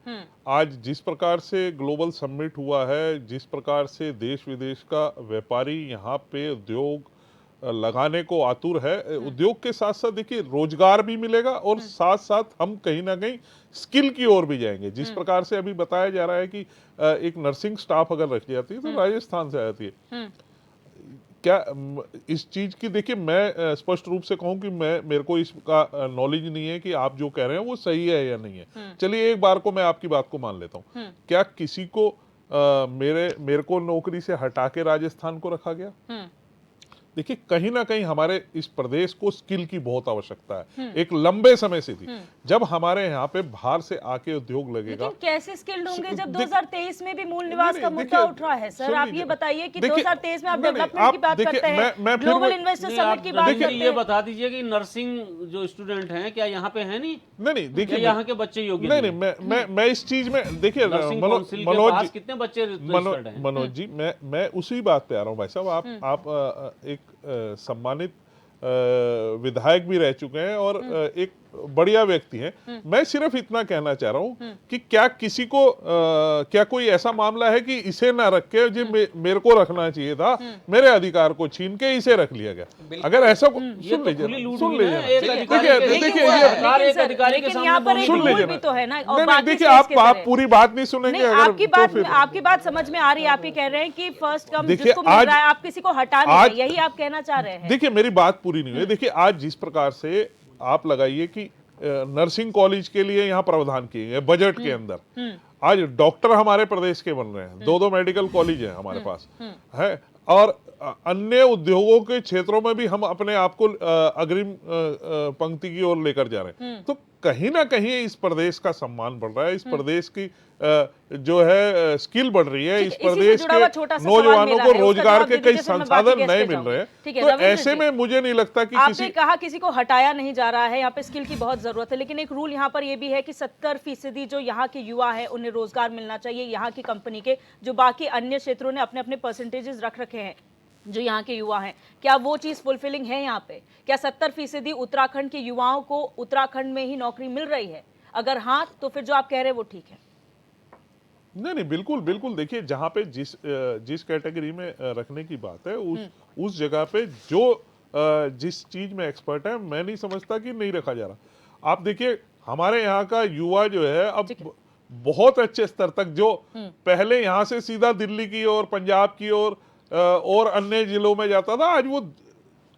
आज जिस प्रकार से ग्लोबल समिट हुआ है, जिस प्रकार से देश विदेश का व्यापारी यहाँ पे उद्योग लगाने को आतुर है, उद्योग के साथ साथ देखिए रोजगार भी मिलेगा और साथ साथ हम कहीं ना कहीं स्किल की ओर भी जाएंगे। जिस प्रकार से अभी बताया जा रहा है कि एक नर्सिंग स्टाफ अगर रखी जाती है तो राजस्थान से आती है। क्या इस चीज की, देखिए मैं स्पष्ट रूप से कहूं कि मेरे को इसका नॉलेज नहीं है कि आप जो कह रहे हैं वो सही है या नहीं है। चलिए एक बार को मैं आपकी बात को मान लेता हूं, क्या किसी को मेरे को नौकरी से हटा के राजस्थान को रखा गया? देखिए कहीं ना कहीं हमारे इस प्रदेश को स्किल की बहुत आवश्यकता है, एक लंबे समय से थी। जब हमारे यहाँ पे बाहर से आके उद्योग लगेगा, लेकिन कैसे स्किल्ड होंगे जब 2023 में भी मूल निवास का मुद्दा उठ रहा है? सर आप ये बताइए कि 2023 में आप डेवलपमेंट की बात करते हैं, ग्लोबल इन्वेस्टर समिट की बात करते हैं, ये बता दीजिए कि नर्सिंग जो स्टूडेंट हैं क्या यहाँ पे है? नहीं देखिए यहाँ के बच्चे योग्य नहीं। मैं इस चीज में, देखिए मनोज कितने बच्चे मनोज जी, मैं उसी बात पे आ रहा हूँ भाई साहब। आप एक सम्मानित विधायक भी रह चुके हैं और एक बढ़िया व्यक्ति हैं। मैं सिर्फ इतना कहना चाह रहा हूं कि क्या किसी को क्या कोई ऐसा मामला है कि इसे ना रख के जो मेरे को रखना चाहिए था, मेरे अधिकार को छीन के इसे रख लिया गया। अगर ऐसा सुन लीजिए, देखिए आप पूरी बात नहीं सुनेंगे। आपकी बात समझ में आ रही है, आप ही कह रहे हैं कि फर्स्ट कम जिसको मिल रहा है आप किसी को हटा नहीं रहे, यही आप कहना चाह रहे हैं। देखिए मेरी बात पूरी नहीं हुई। देखिए आज जिस प्रकार से आप लगाइए कि नर्सिंग कॉलेज के लिए यहाँ प्रावधान किए गए बजट के अंदर, आज डॉक्टर हमारे प्रदेश के बन रहे हैं, 2 मेडिकल कॉलेज हैं हमारे पास है, और अन्य उद्योगों के क्षेत्रों में भी हम अपने आप को अग्रिम पंक्ति की ओर लेकर जा रहे हैं। तो कहीं ना कहीं इस प्रदेश का सम्मान बढ़ रहा है, इस प्रदेश की जो है स्किल बढ़ रही है, इस प्रदेश के नौजवानों को रोजगार के कई संसाधन नए मिल रहे हैं। तो ऐसे में मुझे नहीं लगता कि आपने कहा किसी को हटाया नहीं जा रहा है, यहाँ पे स्किल की बहुत जरूरत है, लेकिन एक रूल यहाँ पर ये भी है कि 70% जो यहाँ के युवा है उन्हें रोजगार मिलना चाहिए, यहाँ की कंपनी के। जो बाकी अन्य क्षेत्रों ने अपने अपने परसेंटेजेस रख रखे हैं जो यहाँ के युवा हैं, क्या वो चीज फुलफिलिंग है यहाँ पे? क्या 70% उत्तराखंड के युवाओं को उत्तराखंड में ही नौकरी मिल रही है? अगर हाँ तो फिर जो आप कह रहे हैं वो ठीक है। नहीं, बिल्कुल बिल्कुल। देखिए जहाँ पे जिस कैटेगरी में रखने की बात है उस जगह पे जो जिस चीज में एक्सपर्ट है, मैं नहीं समझता कि नहीं रखा जा रहा। आप देखिए हमारे यहाँ का युवा जो है अब बहुत अच्छे स्तर तक, जो पहले यहाँ से सीधा दिल्ली की ओर, पंजाब की ओर और अन्य जिलों में जाता था, आज वो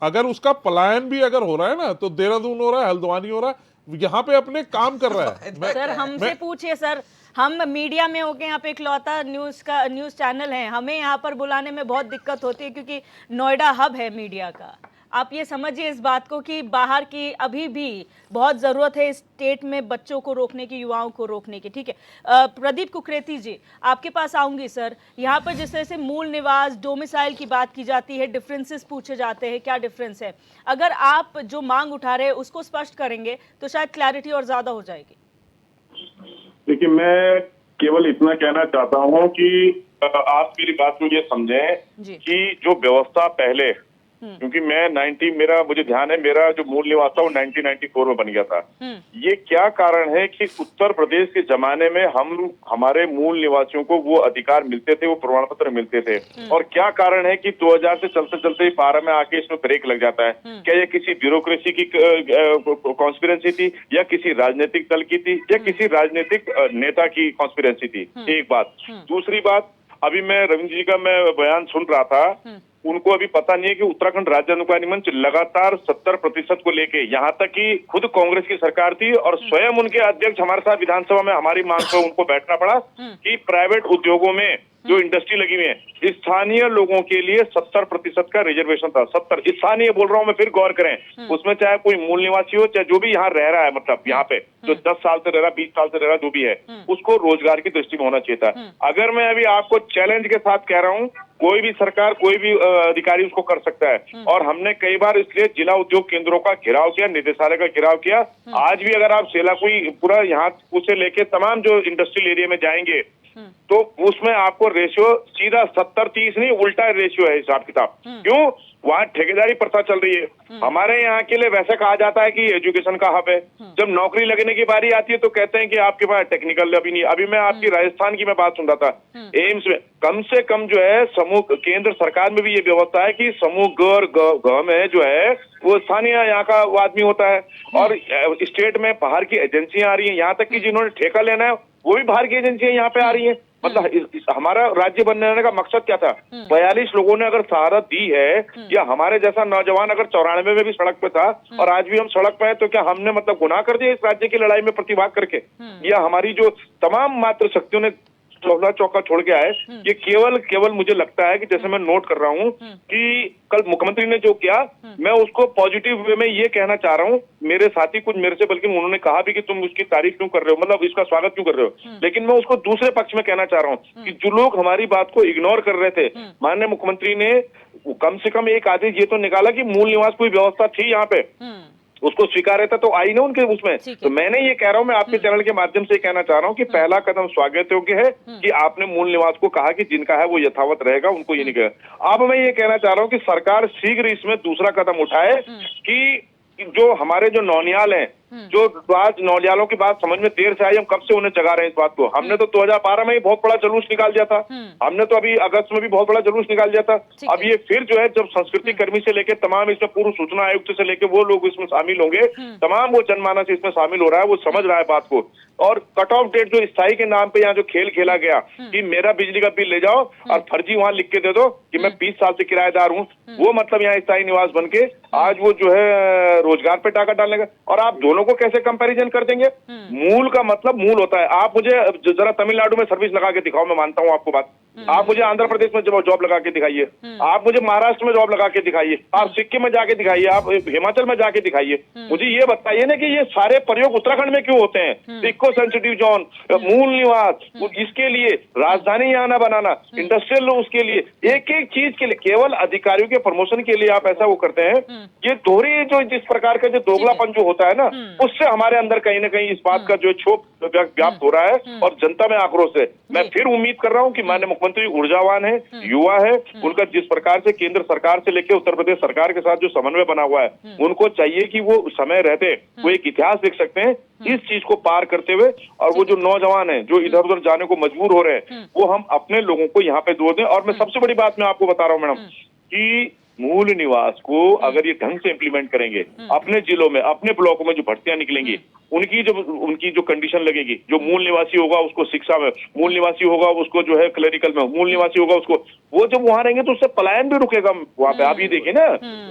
अगर उसका पलायन भी अगर हो रहा है ना, तो देहरादून हो रहा है, हल्द्वानी हो रहा है, यहाँ पे अपने काम कर रहा है। सर हमसे पूछिए सर, हम मीडिया में होके यहाँ पे इकलौता न्यूज चैनल है, हमें यहाँ पर बुलाने में बहुत दिक्कत होती है क्योंकि नोएडा हब है मीडिया का। आप ये समझिए इस बात को कि बाहर की अभी भी बहुत ज़रूरत है स्टेट में बच्चों को रोकने की, युवाओं को रोकने की। ठीक है, प्रदीप कुकरेती जी आपके पास आऊंगी। सर यहाँ पर जिस तरह से मूल निवास डोमिसाइल की बात की जाती है, डिफरेंसेस पूछे जाते हैं, क्या डिफरेंस है? अगर आप जो मांग उठा रहे हैं उसको स्पष्ट करेंगे तो शायद क्लैरिटी और ज़्यादा हो जाएगी। देखिए मैं केवल इतना कहना चाहता हूँ कि आप मेरी बात को ये समझें कि जो व्यवस्था पहले, क्योंकि मुझे ध्यान है मेरा जो मूल निवास था वो 1994 में बन गया था। ये क्या कारण है कि उत्तर प्रदेश के जमाने में हमारे मूल निवासियों को वो अधिकार मिलते थे, वो प्रमाण पत्र मिलते थे, और क्या कारण है कि 2000 से चलते चलते 12 में आके इसमें ब्रेक लग जाता है? क्या ये किसी ब्यूरोक्रेसी की कॉन्स्पिरेंसी थी, या किसी राजनीतिक दल की थी, या किसी राजनीतिक नेता की कॉन्स्पिरेंसी थी? एक बात। दूसरी बात, अभी मैं रविंद्र जी का मैं बयान सुन रहा था, उनको अभी पता नहीं है कि उत्तराखंड राज्य अनुकारी मंच लगातार 70% को लेके, यहाँ तक कि खुद कांग्रेस की सरकार थी और स्वयं उनके अध्यक्ष हमारे साथ विधानसभा में हमारी मांग पर उनको बैठना पड़ा कि प्राइवेट उद्योगों में जो इंडस्ट्री लगी हुई है स्थानीय लोगों के लिए 70% का रिजर्वेशन था। 70 स्थानीय बोल रहा हूँ मैं, फिर गौर करें, उसमें चाहे कोई मूल निवासी हो, चाहे जो भी यहाँ रह रहा है, मतलब यहाँ पे जो 10 साल से रह रहा, 20 साल से रह रहा, जो भी है, उसको रोजगार की दृष्टि में होना चाहिए था। अगर मैं अभी आपको चैलेंज के साथ कह रहा हूँ, कोई भी सरकार, कोई भी अधिकारी उसको कर सकता है, और हमने कई बार इसलिए जिला उद्योग केंद्रों का घेराव किया, निदेशालय का घेराव किया। आज भी अगर आप सेलाकुई पूरा यहाँ से लेके तमाम जो इंडस्ट्रियल एरिया में जाएंगे तो उसमें आपको रेशियो सीधा 70-30 नहीं, उल्टा रेशियो है हिसाब किताब। क्यों? वहाँ ठेकेदारी प्रथा चल रही है। हमारे यहाँ के लिए वैसे कहा जाता है कि एजुकेशन का हब है, जब नौकरी लगने की बारी आती है तो कहते हैं कि आपके पास टेक्निकल अभी नहीं। अभी मैं आपकी राजस्थान की मैं बात सुन रहा था, एम्स में कम से कम जो है समूह, केंद्र सरकार में भी ये व्यवस्था है कि समूह ग में जो है वो स्थानीय यहाँ का आदमी होता है, और स्टेट में बाहर की एजेंसियां आ रही है, यहाँ तक कि जिन्होंने ठेका लेना है वो भी बाहर की एजेंसियां यहाँ पे आ रही है। मतलब हमारा राज्य बनने का मकसद क्या था? 42 लोगों ने अगर शहादत दी है, या हमारे जैसा नौजवान अगर 94 में भी सड़क पे था और आज भी हम सड़क पे हैं, तो क्या हमने मतलब गुनाह कर दिया इस राज्य की लड़ाई में प्रतिभाग करके? या हमारी जो तमाम मात्र शक्तियों ने चौका छोड़ के आए? ये केवल मुझे लगता है कि जैसे मैं नोट कर रहा हूँ कि कल मुख्यमंत्री ने जो किया, मैं उसको पॉजिटिव वे में ये कहना चाह रहा हूँ। मेरे साथी कुछ मेरे से बल्कि उन्होंने कहा भी कि तुम उसकी तारीफ क्यों कर रहे हो, मतलब इसका स्वागत क्यों कर रहे हो, लेकिन मैं उसको दूसरे पक्ष में कहना चाह रहा हूँ कि जो लोग हमारी बात को इग्नोर कर रहे थे, माननीय मुख्यमंत्री ने कम से कम एक आदेश ये तो निकाला कि मूल निवास कोई व्यवस्था थी यहाँ पे, उसको स्वीकार्यता तो आई ना उनके उसमें। तो मैंने ये कह रहा हूँ, मैं आपके चैनल के माध्यम से कहना चाह रहा हूँ कि पहला कदम स्वागत योग्य है कि आपने मूल निवास को कहा कि जिनका है वो यथावत रहेगा, उनको ये नहीं कहा। अब मैं ये कहना चाह रहा हूँ कि सरकार शीघ्र इसमें दूसरा कदम उठाए कि जो हमारे जो नौनियाल हैं, जो आज नौलियालों की बात समझ में देर से आई, हम कब से उन्हें जगा रहे हैं इस बात को। हमने तो 2012 में ही बहुत बड़ा जुलूस निकाल दिया था, हमने तो अभी अगस्त में भी बहुत बड़ा जुलूस निकाल दिया था। अब ये फिर जो है, जब संस्कृति कर्मी से लेके तमाम इसमें पूर्व सूचना आयुक्त से लेके वो लोग इसमें शामिल होंगे, तमाम वो जनमानस इसमें शामिल हो रहा है, वो समझ रहा है बात को। और कट ऑफ डेट जो स्थायी के नाम पे यहाँ जो खेल खेला गया कि मेरा बिजली का बिल ले जाओ और फर्जी वहां लिख के दे दो कि मैं 20 साल से किराएदार हूँ, वो मतलब यहाँ स्थायी निवास बन के आज वो जो है रोजगार पे टाका डालने का। और आप दोनों को कैसे कंपैरिजन कर देंगे? मूल का मतलब मूल होता है। आप मुझे जरा तमिलनाडु में सर्विस लगा के दिखाओ, मैं मानता हूँ आपको बात। आप मुझे आंध्र प्रदेश में जॉब लगा के दिखाइए, आप मुझे महाराष्ट्र में जॉब लगा के दिखाइए, आप सिक्किम में जाके दिखाइए, आप हिमाचल में जाके दिखाइए। मुझे ये बताइए ना कि ये सारे प्रयोग उत्तराखंड में क्यों होते हैं? इको सेंसिटिव जोन, मूल निवास, इसके लिए राजधानी यहाँ ना बनाना, इंडस्ट्रियल उसके लिए, एक एक चीज के लिए केवल अधिकारियों के प्रमोशन के लिए आप ऐसा वो करते हैं। ये दोहरी जो जिस प्रकार का जो दोगलापन जो होता है ना, उससे हमारे अंदर कहीं ना कहीं इस बात का जो क्षोभ व्याप्त हो रहा है और जनता में आक्रोश है। मैं फिर उम्मीद कर रहा हूँ कि माननीय मुख्यमंत्री ऊर्जावान है, युवा है, उनका जिस प्रकार से केंद्र सरकार से लेकर उत्तर प्रदेश सरकार के साथ जो समन्वय बना हुआ है, उनको चाहिए कि वो समय रहते वो एक इतिहास लिख सकते हैं इस चीज को पार करते हुए। और वो जो नौजवान हैं जो इधर उधर जाने को मजबूर हो रहे हैं, वो हम अपने लोगों को यहाँ पे दो दें। और मैं सबसे बड़ी बात मैं आपको बता रहा हूँ मैडम, कि मूल निवास को अगर ये ढंग से इंप्लीमेंट करेंगे, अपने जिलों में, अपने ब्लॉकों में जो भर्तियां निकलेंगी, उनकी जो कंडीशन लगेगी, जो मूल निवासी होगा उसको शिक्षा में, मूल निवासी होगा उसको जो है क्लरिकल में, मूल निवासी होगा उसको, वो जब वहां रहेंगे तो उससे पलायन भी रुकेगा वहां पे। आप ये देखिए ना।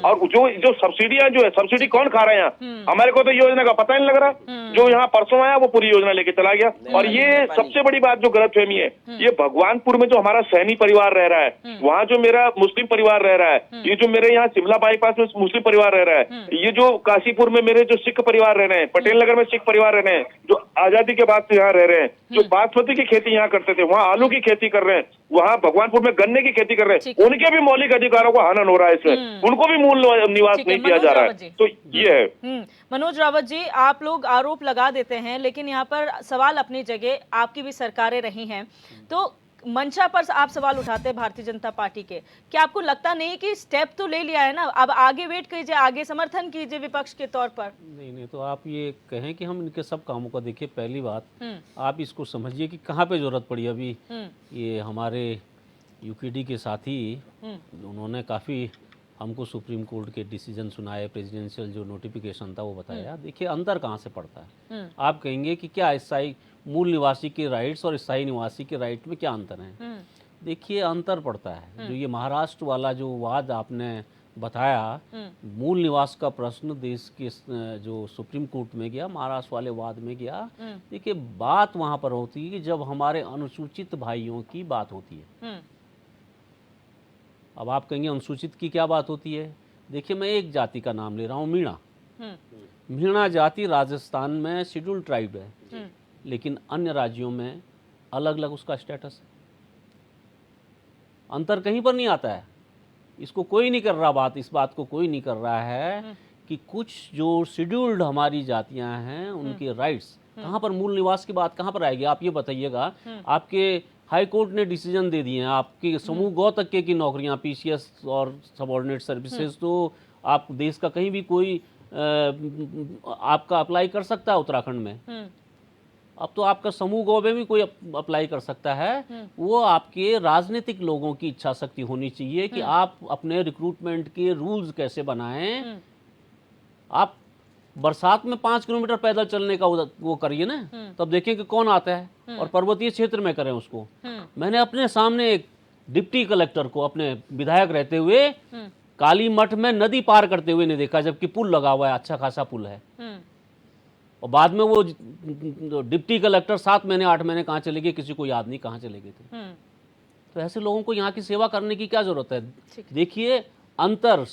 और जो सब्सिडियां जो है, सब्सिडी कौन खा रहे हैं यहाँ? हमारे को तो योजना का पता ही नहीं लग रहा। जो यहाँ परसों आया वो पूरी योजना लेके चला गया। और ये सबसे बड़ी बात जो गलतफहमी है, ये भगवानपुर में जो हमारा सैनी परिवार रह रहा है, वहाँ जो मेरा मुस्लिम परिवार रह रहा है, ये जो मेरे यहाँ शिमला बाईपास में मुस्लिम परिवार रह रहा है, ये जो काशीपुर में मेरे जो सिख परिवार रह रहे हैं, पटेल नगर में सिख परिवार रह रहे हैं, जो आजादी के बाद से यहाँ रह रहे हैं, जो बासमती की खेती यहाँ करते थे, वहाँ आलू की खेती कर रहे हैं, वहाँ भगवानपुर में गन्ने की खेती कर रहे हैं, उनके भी मौलिक अधिकारों का हनन हो रहा है इसमें, उनको भी मूल निवास नहीं दिया जा रहा है। तो ये है। मनोज रावत जी, आप लोग आरोप लगा देते हैं, लेकिन यहाँ पर सवाल अपनी जगह, आपकी भी सरकारें रही हैं, तो मंशा पर आप सवाल उठाते हैं भारतीय जनता पार्टी के। क्या आपको लगता नहीं कि स्टेप तो ले लिया है ना, अब आगे वेट कीजिए, आगे समर्थन कीजिए विपक्ष के तौर पर? नहीं, तो आप ये कहें कि हम इनके सब कामों का देखिए, पहली बात आप इसको समझिए कि कहाँ पे जरूरत पड़ी। अभी ये हमारे यूकेडी के साथी, उन्होंने काफ़ी हमको सुप्रीम कोर्ट के डिसीजन सुनाए, प्रेसिडेंशियल जो नोटिफिकेशन था वो बताया। देखिए अंतर कहाँ से पड़ता है। आप कहेंगे कि क्या स्थायी मूल निवासी के राइट्स और स्थायी निवासी के राइट में क्या अंतर है? देखिए अंतर पड़ता है। जो ये महाराष्ट्र वाला जो वाद आपने बताया, मूल निवास का प्रश्न देश के जो सुप्रीम कोर्ट में गया, महाराष्ट्र वाले वाद में गया। देखिए बात वहाँ पर होती है कि जब हमारे अनुसूचित भाइयों की बात होती है। अब आप कहेंगे अनुसूचित की क्या बात होती है? देखिए मैं एक जाति का नाम ले रहा हूँ, मीणा। मीणा जाति राजस्थान में शेड्यूल्ड ट्राइब है, लेकिन अन्य राज्यों में अलग अलग उसका स्टेटस है। अंतर कहीं पर नहीं आता है। इसको कोई नहीं कर रहा बात, इस बात को कोई नहीं कर रहा है कि कुछ जो शेड्यूल्ड हमारी जातियां हैं उनके राइट्स कहाँ पर, मूल निवास की बात कहाँ पर आएगी? आप ये बताइएगा। आपके हाई कोर्ट ने डिसीजन दे दिए हैं, आपके समूह गौ तक की नौकरियां, पीसीएस और सबऑर्डिनेट सर्विसेज, तो आप देश का कहीं भी कोई आपका अप्लाई कर सकता है उत्तराखंड में। अब तो आपका समूह गौ में भी कोई अप्लाई कर सकता है। वो आपके राजनीतिक लोगों की इच्छा शक्ति होनी चाहिए कि आप अपने रिक्रूटमेंट के रूल्स कैसे बनाएं। आप बरसात में 5 किलोमीटर पैदल चलने का वो करिए ना, तब देखें कि कौन आता है। और पर्वतीय क्षेत्र में करें उसको। मैंने अपने सामने एक डिप्टी कलेक्टर को अपने विधायक रहते हुए काली मठ में नदी पार करते हुए नहीं देखा, जबकि पुल लगा हुआ है, अच्छा खासा पुल है। और बाद में वो डिप्टी कलेक्टर 7 महीने 8 महीने कहाँ चले गए, किसी को याद नहीं कहाँ चले गए थे। तो ऐसे लोगों को यहाँ की सेवा करने की क्या जरूरत है? देखिए अंतर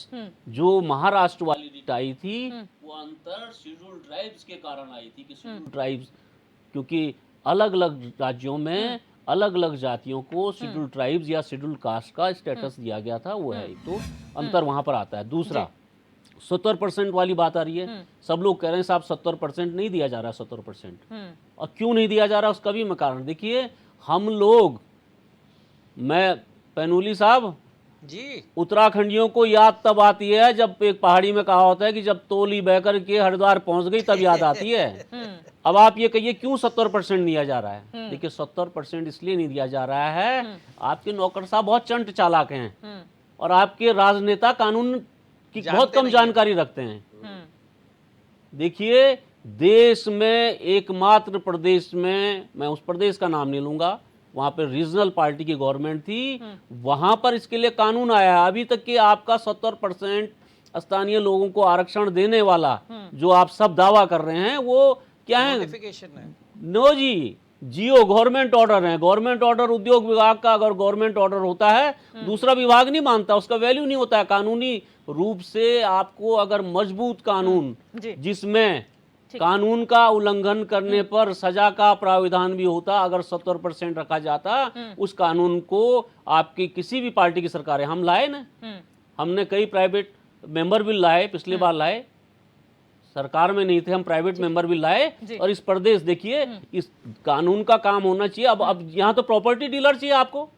जो महाराष्ट्र वाली रीट आई थी, वो अंतर शेड्यूल्ड ट्राइब्स के कारण आई थी कि शेड्यूल्ड ट्राइब्स, क्योंकि अलग अलग राज्यों में अलग अलग जातियों को शेड्यूल्ड ट्राइब्स या शेड्यूल्ड कास्ट का स्टेटस दिया गया था। वो है एक तो अंतर वहां पर आता है। दूसरा 70% वाली बात आ रही है। सब लोग कह रहे हैं साहब 70% नहीं दिया जा रहा, 70%। और क्यों नहीं दिया जा रहा उसका भी मैं कारण देखिए। हम लोग, मैं पैनूली साहब, जी। उत्तराखंडियों को याद तब आती है जब एक पहाड़ी में कहा होता है कि जब तोली बहकर के हरिद्वार पहुंच गई तब याद आती है। अब आप ये कहिए क्यों 70% दिया जा रहा है? देखिए 70% इसलिए नहीं दिया जा रहा है, आपके नौकर साहब बहुत चंट चालाक हैं और आपके राजनेता कानून की बहुत कम जानकारी रखते हैं। देखिए देश में एकमात्र प्रदेश में, मैं उस प्रदेश का नाम नहीं लूंगा, वहां पर रीजनल पार्टी की गवर्नमेंट थी, वहां पर इसके लिए कानून आया है। अभी तक कि आपका 70% स्थानीय लोगों को आरक्षण देने वाला जो आप सब दावा कर रहे हैं वो क्या है? नोटिफिकेशन है। नो जी, जियो गवर्नमेंट ऑर्डर है। गवर्नमेंट ऑर्डर उद्योग विभाग का अगर गवर्नमेंट ऑर्डर होता है, दूसरा विभाग नहीं मानता, उसका वैल्यू नहीं होता है। कानूनी रूप से आपको अगर मजबूत कानून जिसमें कानून का उल्लंघन करने पर सजा का प्राविधान भी होता, अगर 70% रखा जाता, उस कानून को आपकी किसी भी पार्टी की सरकार है, हम लाए ना, हमने कई प्राइवेट मेंबर बिल लाए, पिछली बार लाए, सरकार में नहीं थे हम, प्राइवेट मेंबर बिल लाए। और इस प्रदेश देखिए, इस कानून का काम होना चाहिए। अब यहाँ तो प्रॉपर्टी डीलर चाहिए आपको,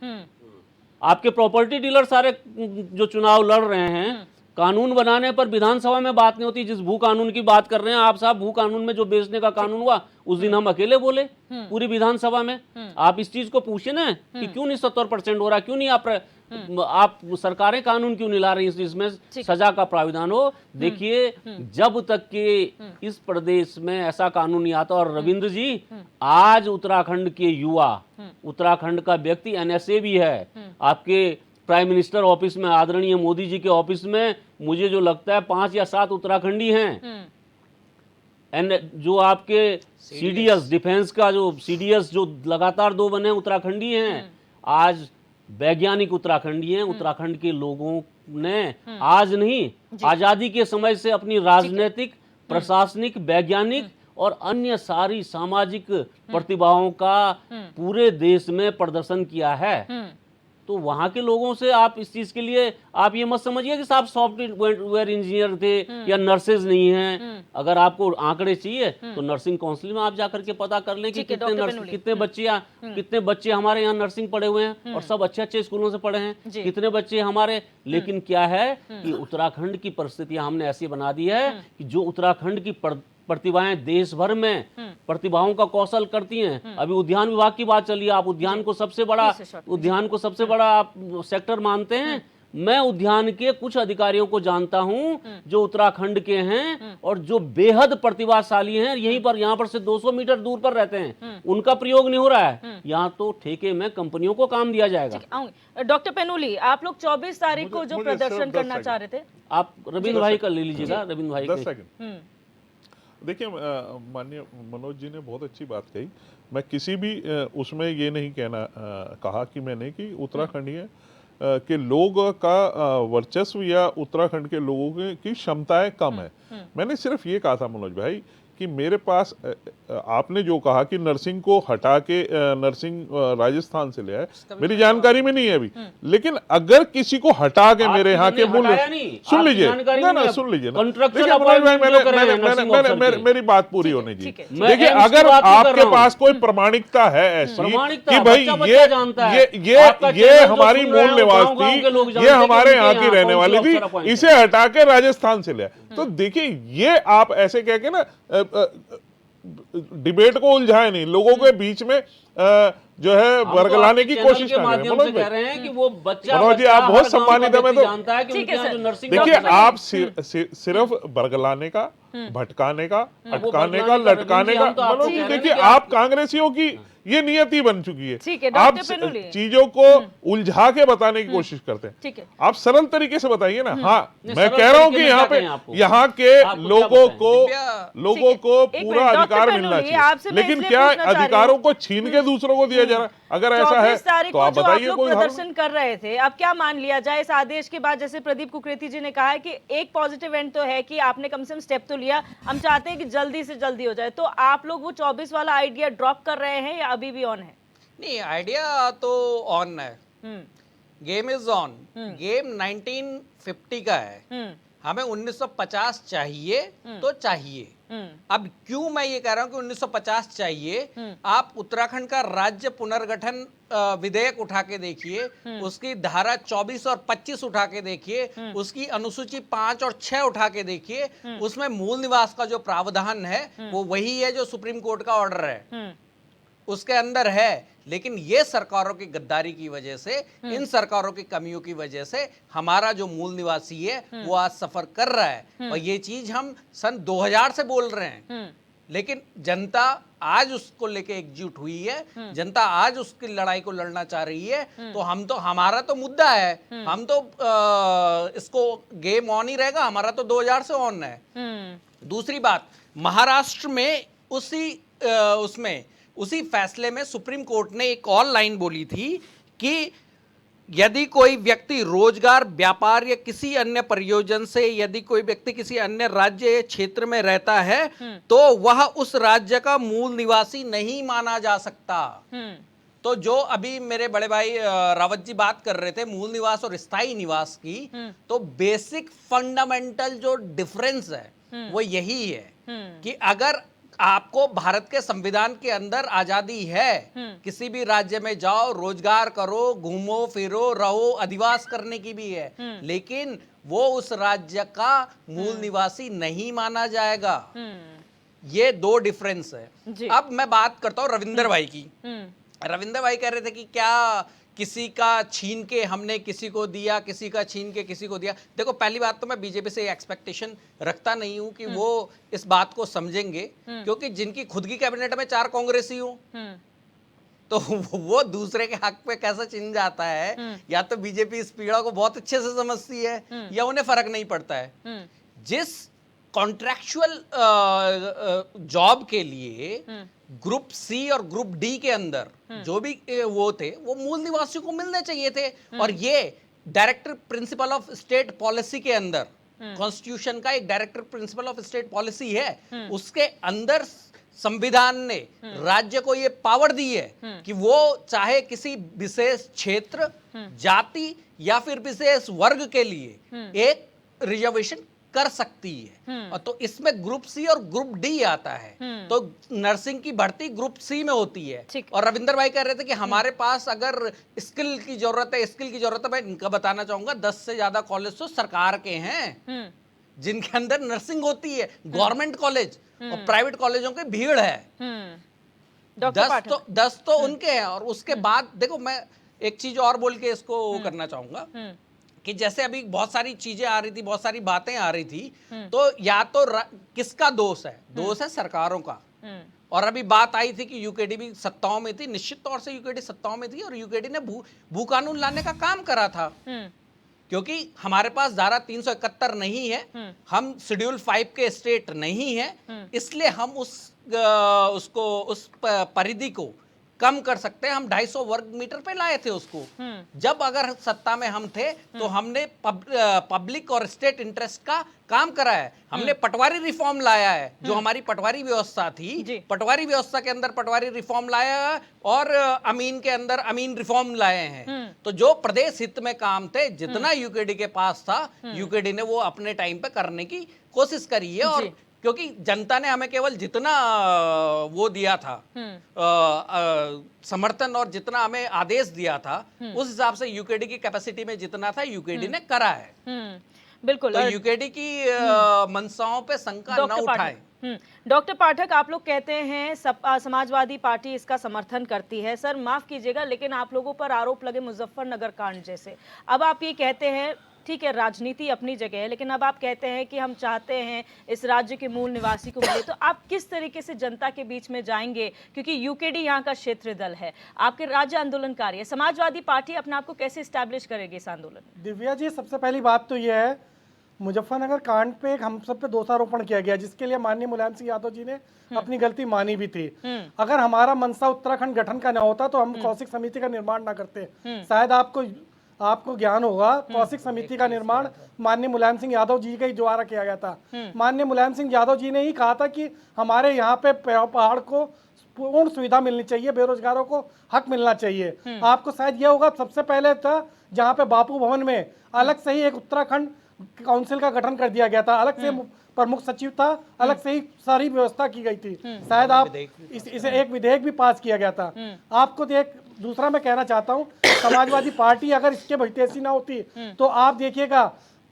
आपके प्रॉपर्टी डीलर सारे जो चुनाव लड़ रहे हैं, कानून बनाने पर विधानसभा में बात नहीं होती। जिस भू कानून की बात कर रहे हैं आप साहब, भू कानून में जो बेचने का कानून हुआ उस दिन हम अकेले बोले पूरी विधानसभा में। आप इस चीज को पूछे ना कि क्यों नहीं 70% हो रहा, क्यों नहीं आप सरकारें कानून क्यों नहीं ला रही जिसमें सजा का प्राविधान हो। देखिए जब तक कि इस प्रदेश में ऐसा कानून नहीं आता, और रविंद्र जी आज उत्तराखंड के युवा, उत्तराखंड का व्यक्ति NSA भी है, आपके प्राइम मिनिस्टर ऑफिस में, आदरणीय मोदी जी के ऑफिस में मुझे जो लगता है 5 या 7 उत्तराखंडी हैं। जो आपके CDS डिफेंस का जो CDS जो लगातार 2 बने उत्तराखंडी हैं। आज वैज्ञानिक उत्तराखंडी हैं। उत्तराखंड के लोगों ने आज नहीं, आजादी के समय से अपनी राजनीतिक, प्रशासनिक, वैज्ञानिक और अन्य सारी सामाजिक प्रतिभाओं का पूरे देश में प्रदर्शन किया है। तो वहां के लोगों से आप इस चीज के लिए आप ये मत समझिए कि साहब सॉफ्टवेयर इंजीनियर थे या नर्सेज नहीं हैं। अगर आपको आंकड़े चाहिए तो नर्सिंग काउंसिल में आप जाकर के पता कर लें कि कितने बच्चे हमारे यहाँ नर्सिंग पढ़े हुए हैं और सब अच्छे अच्छे स्कूलों से पढ़े हैं, कितने बच्चे हमारे। लेकिन क्या है कि उत्तराखंड की परिस्थितियां हमने ऐसी बना दी है कि जो उत्तराखंड की प्रतिभाएं देश भर में प्रतिभाओं का कौशल करती हैं। अभी उद्यान विभाग की बात चली, आप उद्यान को सबसे बड़ा आप सेक्टर मानते हैं। मैं उद्यान के कुछ अधिकारियों को जानता हूं जो उत्तराखंड के हैं और जो बेहद प्रतिभाशाली हैं। यहाँ पर से 200 मीटर दूर पर रहते हैं, उनका प्रयोग नहीं हो रहा है। यहाँ तो ठेके में कंपनियों को काम दिया जाएगा। डॉक्टर पेनुली, आप लोग 24 तारीख को जो प्रदर्शन करना चाह रहे थे, आप रविंद्र भाई का ले लीजिएगा। रविंद्र भाई देखिए, माननीय मनोज जी ने बहुत अच्छी बात कही। मैं किसी भी उसमें ये नहीं कहा कि मैंने कि उत्तराखंडीय के लोग का वर्चस्व या उत्तराखंड के लोगों की क्षमताएं कम है। मैंने सिर्फ ये कहा था मनोज भाई कि मेरे पास आपने जो कहा कि नर्सिंग को हटा के नर्सिंग राजस्थान से ले आए, मेरी जानकारी में नहीं है अभी। लेकिन अगर किसी को हटा के मेरे यहाँ के मूल, सुन लीजिए ना, सुन लीजिए ना, मेरी बात पूरी होने दीजिए। देखिए अगर आपके पास कोई प्रमाणिकता है ऐसी कि भाई ये हमारी मूल निवास थी, ये हमारे यहाँ की रहने वाली थी, इसे हटा के राजस्थान से ले आए, तो देखिए ये आप ऐसे कह के ना डिबेट को उलझाए नहीं, लोगों के बीच में जो है वर्गलाने की कोशिश कर रहे हैं। कि वो बच्चा मनोज जी आप बहुत सम्मानित है। मैं तो जानता है कि देखिए आप सिर्फ वर्गलाने का, भटकाने का, अटकाने का, लटकाने का, मनोज जी देखिए आप कांग्रेसियों की ये नियति बन चुकी है। आप चीजों को उलझा के बताने की कोशिश करते हैं। आप सरल तरीके से बताइए ना। हाँ, मैं कह रहा हूं कि यहाँ के लोगों को पूरा अधिकार मिलना चाहिए, लेकिन क्या अधिकारों को छीन के दूसरों को दिया जा रहा है? अगर ऐसा है तो आप बताइए। कोई प्रदर्शन कर रहे थे, अब क्या मान लिया जाए इस आदेश के बाद? जैसे प्रदीप कुकरेती जी ने कहा है कि एक पॉजिटिव एंड तो है कि आपने कम से कम स्टेप तो लिया, हम चाहते हैं कि जल्दी से जल्दी हो जाए। तो आप लोग वो 24 वाला आइडिया ड्रॉप कर रहे हैं या अभी भी ऑन है? नहीं, आइडिया तो ऑन है, गेम इज ऑन। गेम 1950 का है, हमें 1950 चाहिए तो चाहिए। अब क्यों मैं ये कह रहा हूं कि 1950 चाहिए, आप उत्तराखंड का राज्य पुनर्गठन विधेयक उठा के देखिए, उसकी धारा 24 और 25 उठा के देखिए, उसकी अनुसूची 5 और 6 उठा के देखिए, उसमें मूल निवास का जो प्रावधान है वो वही है जो सुप्रीम कोर्ट का ऑर्डर है उसके अंदर है। लेकिन ये सरकारों की गद्दारी की वजह से, इन सरकारों की कमियों की वजह से हमारा जो मूल निवासी है वो आज सफर कर रहा है। और ये चीज हम सन 2000 से बोल रहे हैं, लेकिन जनता आज उसको लेके एकजुट हुई है, जनता आज उसकी लड़ाई को लड़ना चाह रही है। तो हमारा तो मुद्दा है, हम तो इसको गेम ऑन ही रहेगा, हमारा तो 2000 से ऑन है। दूसरी बात, महाराष्ट्र में उसी फैसले में सुप्रीम कोर्ट ने एक और लाइन बोली थी कि यदि कोई व्यक्ति रोजगार, व्यापार या किसी अन्य प्रयोजन से यदि कोई व्यक्ति किसी अन्य राज्य या क्षेत्र में रहता है तो वह उस राज्य का मूल निवासी नहीं माना जा सकता। तो जो अभी मेरे बड़े भाई रावत जी बात कर रहे थे मूल निवास और स्थायी निवास की, तो बेसिक फंडामेंटल जो डिफरेंस है वो यही है कि अगर आपको भारत के संविधान के अंदर आजादी है, किसी भी राज्य में जाओ, रोजगार करो, घूमो फिरो, रहो, अधिवास करने की भी है, लेकिन वो उस राज्य का मूल निवासी नहीं माना जाएगा। ये दो डिफरेंस है। अब मैं बात करता हूं रविंदर भाई की। रविंदर भाई कह रहे थे कि क्या किसी का छीन के हमने किसी को दिया, किसी का छीन के किसी को दिया। देखो, पहली बात तो मैं बीजेपी से एक्सपेक्टेशन रखता नहीं हूं कि वो इस बात को समझेंगे, क्योंकि जिनकी खुद की कैबिनेट में 4 कांग्रेसी हो तो वो दूसरे के हक पे कैसे चिन जाता है। या तो बीजेपी इस पीड़ा को बहुत अच्छे से समझती है या उन्हें फर्क नहीं पड़ता है। जिस कॉन्ट्रैक्चुअल जॉब के लिए ग्रुप सी और ग्रुप डी के अंदर जो भी वो थे वो मूल निवासियों को मिलने चाहिए थे। और ये director principle of state policy के अंदर, कॉन्स्टिट्यूशन का एक director principle of state policy है, उसके अंदर संविधान ने राज्य को ये पावर दी है कि वो चाहे किसी विशेष क्षेत्र, जाति या फिर विशेष वर्ग के लिए एक रिजर्वेशन कर सकती है। और तो इसमें ग्रुप सी और ग्रुप डी आता है। तो नर्सिंग की भर्ती ग्रुप सी में होती है। और रविंदर भाई कह रहे थे कि हमारे पास अगर स्किल की जरूरत है, मैं इनका बताना चाहूंगा 10 से ज्यादा कॉलेज तो सरकार के हैं जिनके अंदर नर्सिंग होती है। गवर्नमेंट कॉलेज और प्राइवेट कॉलेजों की भीड़ है। 10 तो उनके हैं। और उसके बाद देखो, मैं एक चीज और बोल के इसको करना चाहूंगा कि जैसे अभी बहुत सारी चीजें आ रही थी, बहुत सारी बातें आ रही थी, तो या तो किसका दोष है? दोष है सरकारों का। और अभी बात आई थी कि यूकेडी भी सत्ताओं में थी, निश्चित तौर से यूकेडी सत्ताओं में थी और यूकेडी ने भू कानून लाने का काम करा था, क्योंकि हमारे पास धारा 371 नहीं है, हम शेड्यूल 5 के स्टेट नहीं है, इसलिए हम उस परिधि को कम कर सकते हैं। हम 250 वर्ग मीटर पे लाए थे उसको। जब अगर सत्ता में हम थे तो हमने पब्लिक और स्टेट इंटरेस्ट का काम करा है। हमने पटवारी रिफॉर्म लाया है, जो हमारी पटवारी व्यवस्था थी, पटवारी व्यवस्था के अंदर पटवारी रिफॉर्म लाया है और अमीन के अंदर अमीन रिफॉर्म लाए हैं। तो जो प्रदेश हित में काम थे, जितना यूकेडी के पास था, यूकेडी ने वो अपने टाइम पे करने की कोशिश करी है। और क्योंकि जनता ने हमें केवल जितना वो दिया था समर्थन और जितना हमें आदेश दिया था, उस हिसाब से यूकेडी की कैपेसिटी में जितना था यूकेडी ने करा है। बिल्कुल। तो यूकेडी की मंशाओं पे शंका न उठाए। डॉक्टर पाठक, आप लोग कहते हैं समाजवादी पार्टी इसका समर्थन करती है। सर माफ कीजिएगा, लेकिन आप लोगों पर आरोप लगे मुजफ्फरनगर कांड जैसे। अब आप ये कहते हैं, ठीक है राजनीति अपनी जगह है, लेकिन अब आप कहते हैं कि हम चाहते हैं इस राज्य के मूल निवासी को मिले, तो आप किस तरीके से जनता के बीच में जाएंगे? क्योंकि यूकेडी यहाँ का क्षेत्रीय दल है, आपके राज्य आंदोलनकारी है, समाजवादी पार्टी अपने आप को कैसे स्टैब्लिश करेगी इस आंदोलन में? दिव्या जी, सबसे पहली बात तो यह है, मुजफ्फरनगर कांड पे हम सब पे दोषारोपण किया गया, जिसके लिए माननीय मुलायम सिंह यादव जी ने अपनी गलती मानी भी थी। अगर हमारा मनसा उत्तराखंड गठन का न होता तो हम कौशिक समिति का निर्माण ना करते। शायद आपको ज्ञान होगा, कौशिक समिति का निर्माण माननीय मुलायम सिंह यादव जी के द्वारा किया गया था। माननीय मुलायम सिंह यादव जी ने ही कहा था कि हमारे यहाँ पे पहाड़ को पूर्ण सुविधा मिलनी चाहिए, बेरोजगारों को हक मिलना चाहिए। आपको शायद यह होगा, सबसे पहले था जहाँ पे बापू भवन में अलग से ही एक उत्तराखंड काउंसिल का गठन कर दिया गया था, अलग से प्रमुख सचिव था, अलग से ही सारी व्यवस्था की गई थी। शायद आप इसे एक विधेयक भी पास किया गया था। आपको दूसरा मैं कहना चाहता हूँ, समाजवादी पार्टी अगर इसके हितैषी ना होती तो आप देखिएगा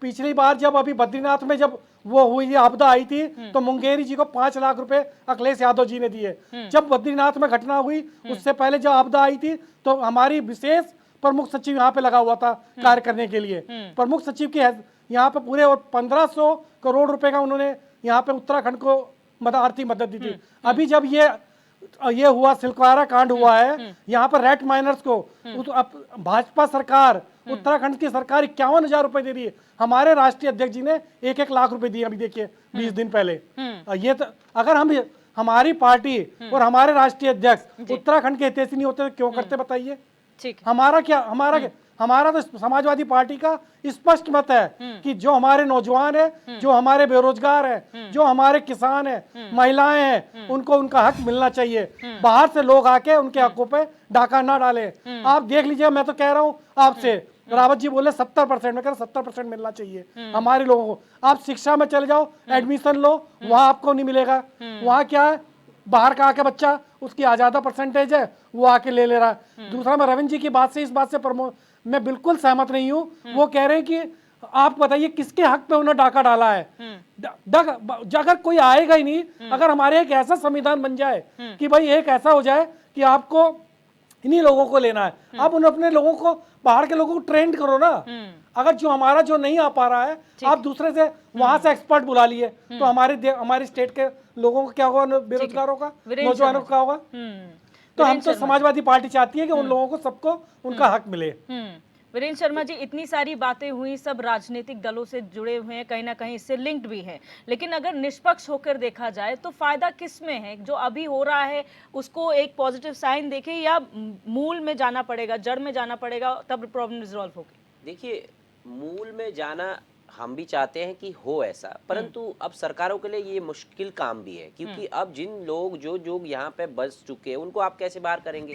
पिछली बार जब अभी बद्रीनाथ में जब वो हुई आपदा आई थी तो मुंगेरी जी को 5 लाख रुपए अखिलेश यादव जी ने दिए। जब बद्रीनाथ में घटना हुई उससे पहले जब आपदा आई थी तो हमारी विशेष प्रमुख सचिव यहाँ पे लगा हुआ था कार्य करने के लिए। प्रमुख सचिव के यहाँ पे पूरे और 1500 करोड़ रुपए का उन्होंने यहाँ पे उत्तराखंड को आर्थिक मदद दी थी। अभी जब ये हुआ सिलकवारा कांड हुआ है, यहाँ पर रेट माइनर्स को भाजपा सरकार, उत्तराखंड की सरकार 51,000 रुपए दे रही है। हमारे राष्ट्रीय अध्यक्ष जी ने 1-1 लाख रुपए दिए अभी देखिए 20 दिन पहले। ये तो अगर हमारी पार्टी और हमारे राष्ट्रीय अध्यक्ष उत्तराखंड के हितैषी नहीं होते तो क्यों करते बताइए। ठीक, हमारा तो समाजवादी पार्टी का स्पष्ट मत है कि जो हमारे नौजवान है, जो हमारे बेरोजगार है, जो हमारे किसान है, महिलाएं हैं, उनको उनका हक मिलना चाहिए। बाहर से लोग आके उनके हकों पे डाका ना डाले। आप देख लीजिए, मैं तो कह रहा हूँ आपसे, रावत जी बोले 70%, मैं कह रहा 70% मिलना चाहिए हमारे लोगों को। आप शिक्षा में चले जाओ, एडमिशन लो, वहां आपको नहीं मिलेगा। वहां क्या है, बाहर का आके बच्चा, उसकी ज्यादा परसेंटेज है, वो आके ले रहा है। दूसरा, मैं रविंद्र जी की बात से, इस बात से मैं बिल्कुल सहमत नहीं हूँ। वो कह रहे हैं कि आप बताइए किसके हक पे उन्होंने डाका डाला है। अगर कोई आएगा ही नहीं, अगर हमारे एक ऐसा संविधान बन जाए कि भाई एक ऐसा हो जाए कि आपको इन्हीं लोगों को लेना है, आप उन अपने लोगों को, बाहर के लोगों को ट्रेंड करो ना। अगर जो नहीं आ पा रहा है, आप दूसरे से वहां से एक्सपर्ट बुला लिए तो हमारे स्टेट के लोगों को क्या होगा, बेरोजगारों का, नौजवानों को क्या होगा। तो हम तो समाजवादी पार्टी चाहती है कि उन लोगों को, सबको उनका हक मिले। वीरेंद्र शर्मा जी, इतनी सारी बातें हुई, सब राजनीतिक दलों से जुड़े हुए हैं, कहीं ना कहीं इससे लिंक्ड भी हैं, लेकिन अगर निष्पक्ष होकर देखा जाए तो फायदा किस में है? जो अभी हो रहा है उसको एक पॉजिटिव साइन देखें या मूल में जाना पड़ेगा, जड़ में जाना पड़ेगा, तब प्रॉब्लम रिजॉल्व होगी? देखिए, मूल में जाना हम भी चाहते हैं कि हो ऐसा, परंतु अब सरकारों के लिए ये मुश्किल काम भी है, क्योंकि अब जिन लोग जो यहाँ पे बस चुके हैं उनको आप कैसे बाहर करेंगे?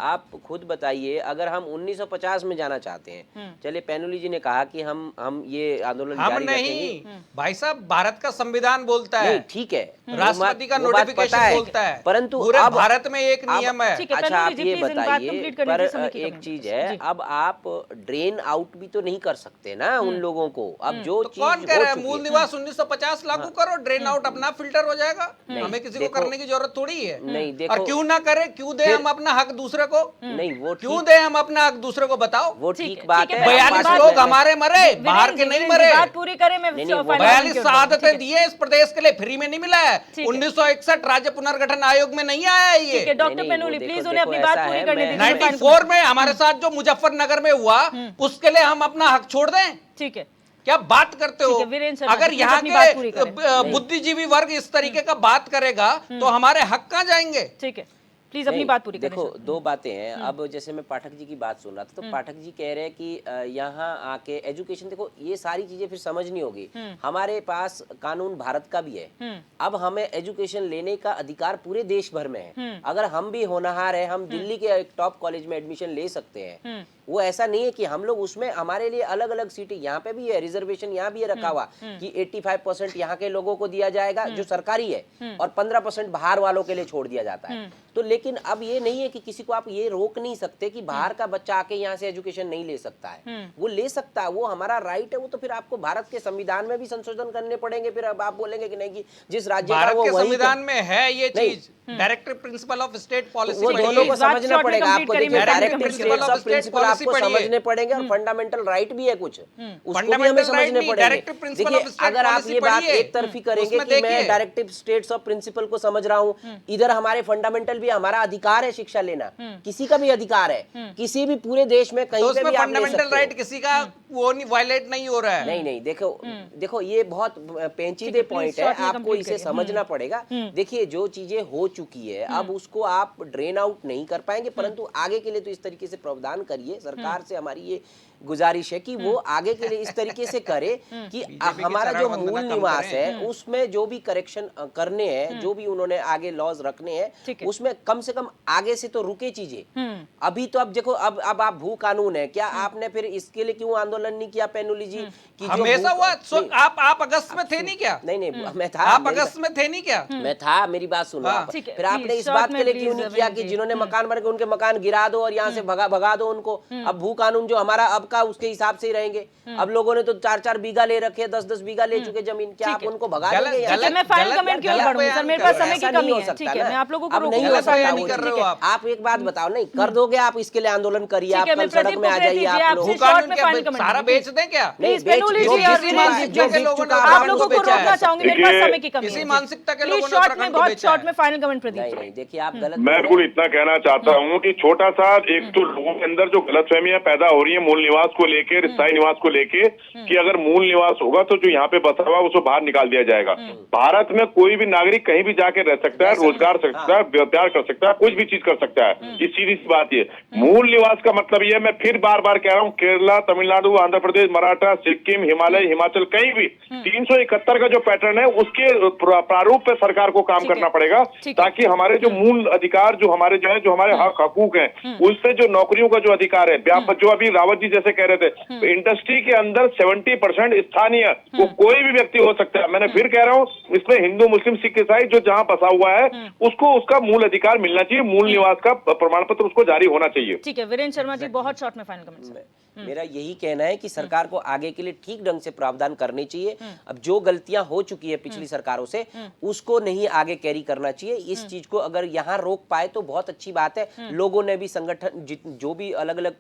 आप खुद बताइए। अगर हम 1950 में जाना चाहते हैं, चलिए पैनुली जी ने कहा कि हम ये आंदोलन जारी रखेंगे। भाई साहब, भारत का संविधान बोलता है, ठीक है, राष्ट्रपति का नोटिफिकेशन बोलता है, परंतु पूरे भारत में एक नियम है। अच्छा, आप ये बताइए, पर एक चीज है, अब आप ड्रेन आउट भी तो नहीं कर सकते ना उन लोगों को। अब जो तो कौन कह रहा है मूल निवास 1950 लागू करो, ड्रेन आउट अपना फिल्टर हो जाएगा, हमें किसी को करने की जरूरत थोड़ी है। नहीं, देखो, और क्यों ना करे, क्यों दे हम अपना हक दूसरे को? नहीं, वो क्यों दे हम अपना हक दूसरे को, बताओ। वो ठीक बात है। 42 लोग हमारे मरे, बाहर के नहीं मरे। बात पूरी करें, मैं 42 शहादतें दिए इस प्रदेश के लिए, फ्री में नहीं मिला है। 1961 राज्य पुनर्गठन आयोग में नहीं आया है ये। डॉक्टर पेनुली, प्लीज उन्हें अपनी बात पूरी करने दीजिए। 94 में हमारे साथ जो मुजफ्फरनगर में हुआ, उसके लिए हम अपना हक छोड़ दें? ठीक है, क्या बात करते हो? अगर यहाँ के बुद्धिजीवी वर्ग इस तरीके का बात करेगा तो हमारे हक कहाँ जाएंगे? ठीक है, प्लीज अपनी बात पूरी करें। देखो, दो बातें हैं। अब जैसे मैं पाठक जी की बात सुन रहा था, तो पाठक जी कह रहे हैं कि यहाँ आके एजुकेशन, देखो ये सारी चीजें फिर समझनी होगी। हमारे पास कानून भारत का भी है, अब हमें एजुकेशन लेने का अधिकार पूरे देश भर में है। अगर हम भी होनहार है, हम दिल्ली के एक टॉप कॉलेज में एडमिशन ले सकते हैं। वो ऐसा नहीं है कि हम लोग उसमें, हमारे लिए अलग अलग सीटें, यहाँ पे भी है रिजर्वेशन, यहाँ भी है रखा हुआ कि 85% यहाँ के लोगों को दिया जाएगा जो सरकारी है, और 15% बाहर वालों के लिए छोड़ दिया जाता है। तो लेकिन अब ये नहीं है कि किसी को आप ये रोक नहीं सकते कि बाहर का बच्चा आके यहाँ से एजुकेशन नहीं ले सकता है। वो ले सकता है, वो हमारा राइट है। वो तो फिर आपको भारत के संविधान में भी संशोधन करने पड़ेंगे। फिर अब आप बोलेंगे कि नहीं, कि जिस राज्य का वो वही संविधान में है ये चीज, directive principle of state policy, वो दोनों को समझना पड़ेगा आपको। देखिए, डायरेक्टिव प्रिंसिपल आपको समझने पड़ेंगे, और फंडामेंटल राइट भी है कुछ, उसको भी हमें समझने पड़ेंगे। देखिए, अगर आप ये बात एक तरफी करेंगे कि मैं डायरेक्टिव स्टेट्स ऑफ प्रिंसिपल को समझ रहा हूँ, इधर हमारे फंडामेंटल भी, हमारा अधिकार है शिक्षा लेना, किसी का भी अधिकार है, किसी भी पूरे देश में कहीं पे भी आप ले सकते हो। फंडामेंटल राइट किसी का वो नहीं वायलेट नहीं हो रहा है। नहीं, देखो ये बहुत पेचीदे पॉइंट है, आपको इसे समझना पड़ेगा। देखिए, जो चीजें हो चुकी है, अब उसको आप ड्रेन आउट नहीं कर पाएंगे, परंतु आगे के लिए तो इस तरीके से प्रावधान करिए। सरकार से हमारी ये गुजारिश है कि वो आगे के लिए इस तरीके से करे कि हमारा जो मूल निवास है उसमें जो भी करेक्शन करने हैं, जो भी उन्होंने आगे लॉज रखने हैं, उसमें कम कम से कम आगे से तो रुके चीजें। अभी तो अब देखो, अब आप भू कानून है क्या, आपने फिर इसके लिए क्यों आंदोलन नहीं किया पेनुली जी? कि जो हमेशा हुआ। नहीं, आप अगस्त में थे नहीं क्या? नहीं मैं था, आप अगस्त में थे नहीं क्या? मैं था, मेरी बात सुनो आप। ठीक है, फिर आपने please, इस short बात में के लिए please, क्यों नहीं किया कि रविंद्र जी। जिन्होंने मकान बना के उनके मकान गिरा दो और यहाँ से भगा दो उनको। अब भू कानून जो हमारा अब का उसके हिसाब से ही रहेंगे। अब लोगों ने तो 4-4 बीघा ले रखे, 10-10 बीघा ले चुके जमीन, क्या आप उनको भगा गलत- देंगे? गलत- मैं फाइनल गलत- कमेंट क्यों गलत करूंगी सर, बयान मेरे कर पास रहे हैं। समय की ऐसा नहीं कमी हो है। सकता ठीक है, ना। मैं आप लोगों को अब नहीं रोकूंगा, हो गलत सकता बयान वो कर चीज़। रहे हो आप एक बात बताओ, नहीं कर दोगे आप, इसके लिए आंदोलन करिए, ठीक आप है, कल मैं सड़क प्रदीप में आ कुकरेती जाइए जी, आप आपसे लोग। भू शॉर्ट कानून में क्या फाइनल कमेंट सारा दीजिए। बेच दें क्या? नहीं, पेनुली जो जी और किसी वीरेंद्र जी, जो के लोगों ने आप उत्तराखंड लोगों को को बेचा है। रोकना चाहूंगी, मेरे पास समय की कमी है। इसी मानसिकता के प्लीज लोगों ने शॉर्ट में, उत्तराखंड को बहुत बेचा शॉर्ट है। में फाइनल कमेंट प्रदीप। नहीं देखिए, आप गलत मैं बिल्कुल इतना कहना चाहता हूँ कि छोटा सा एक तो लोगों के अंदर जो गलतफहमियां पैदा हो रही है मूल निवास को लेके, स्थायी निवास को लेके, कि अगर मूल निवास होगा तो जो यहाँ पे बसा हुआ उसको बाहर निकाल दिया जाएगा। भारत में कोई भी नागरिक कहीं भी जाके रह सकता है, रोजगार सकता है, व्यापार कर सकता है, कुछ भी चीज कर सकता है। ये सीधी सी बात ये। मूल निवास का मतलब ये, मैं फिर बार बार कह रहा हूँ, केरला, तमिलनाडु, आंध्र प्रदेश, मराठा, सिक्किम, हिमालय, हिमाचल, कहीं भी 371 का जो पैटर्न है उसके प्रारूप पे सरकार को काम करना पड़ेगा, ताकि हमारे जो मूल अधिकार, जो हमारे जो है, जो हमारे हक हकूक हैं, उससे जो नौकरियों का जो अधिकार है, जो अभी रावत जी जैसे कह रहे थे, इंडस्ट्री के अंदर 70% स्थानीय वो कोई भी व्यक्ति हो सकता है। मैंने फिर कह रहा हूँ, इसमें हिंदू, मुस्लिम, सिख, ईसाई जो जहां बसा हुआ है उसको उसका मूल अधिकार मिलना चाहिए, मूल निवास का प्रमाण पत्र उसको जारी होना चाहिए। ठीक है, वीरेंद्र शर्मा जी, बहुत शॉर्ट में फाइनल कमेंट सर। मेरा यही कहना है कि सरकार को आगे के लिए ठीक ढंग से प्रावधान करने चाहिए। अब जो गलतियां हो चुकी है पिछली सरकारों से, उसको नहीं आगे कैरी करना चाहिए। इस चीज को अगर यहाँ रोक पाए तो बहुत अच्छी बात है। लोगों ने भी संगठन, जो भी अलग अलग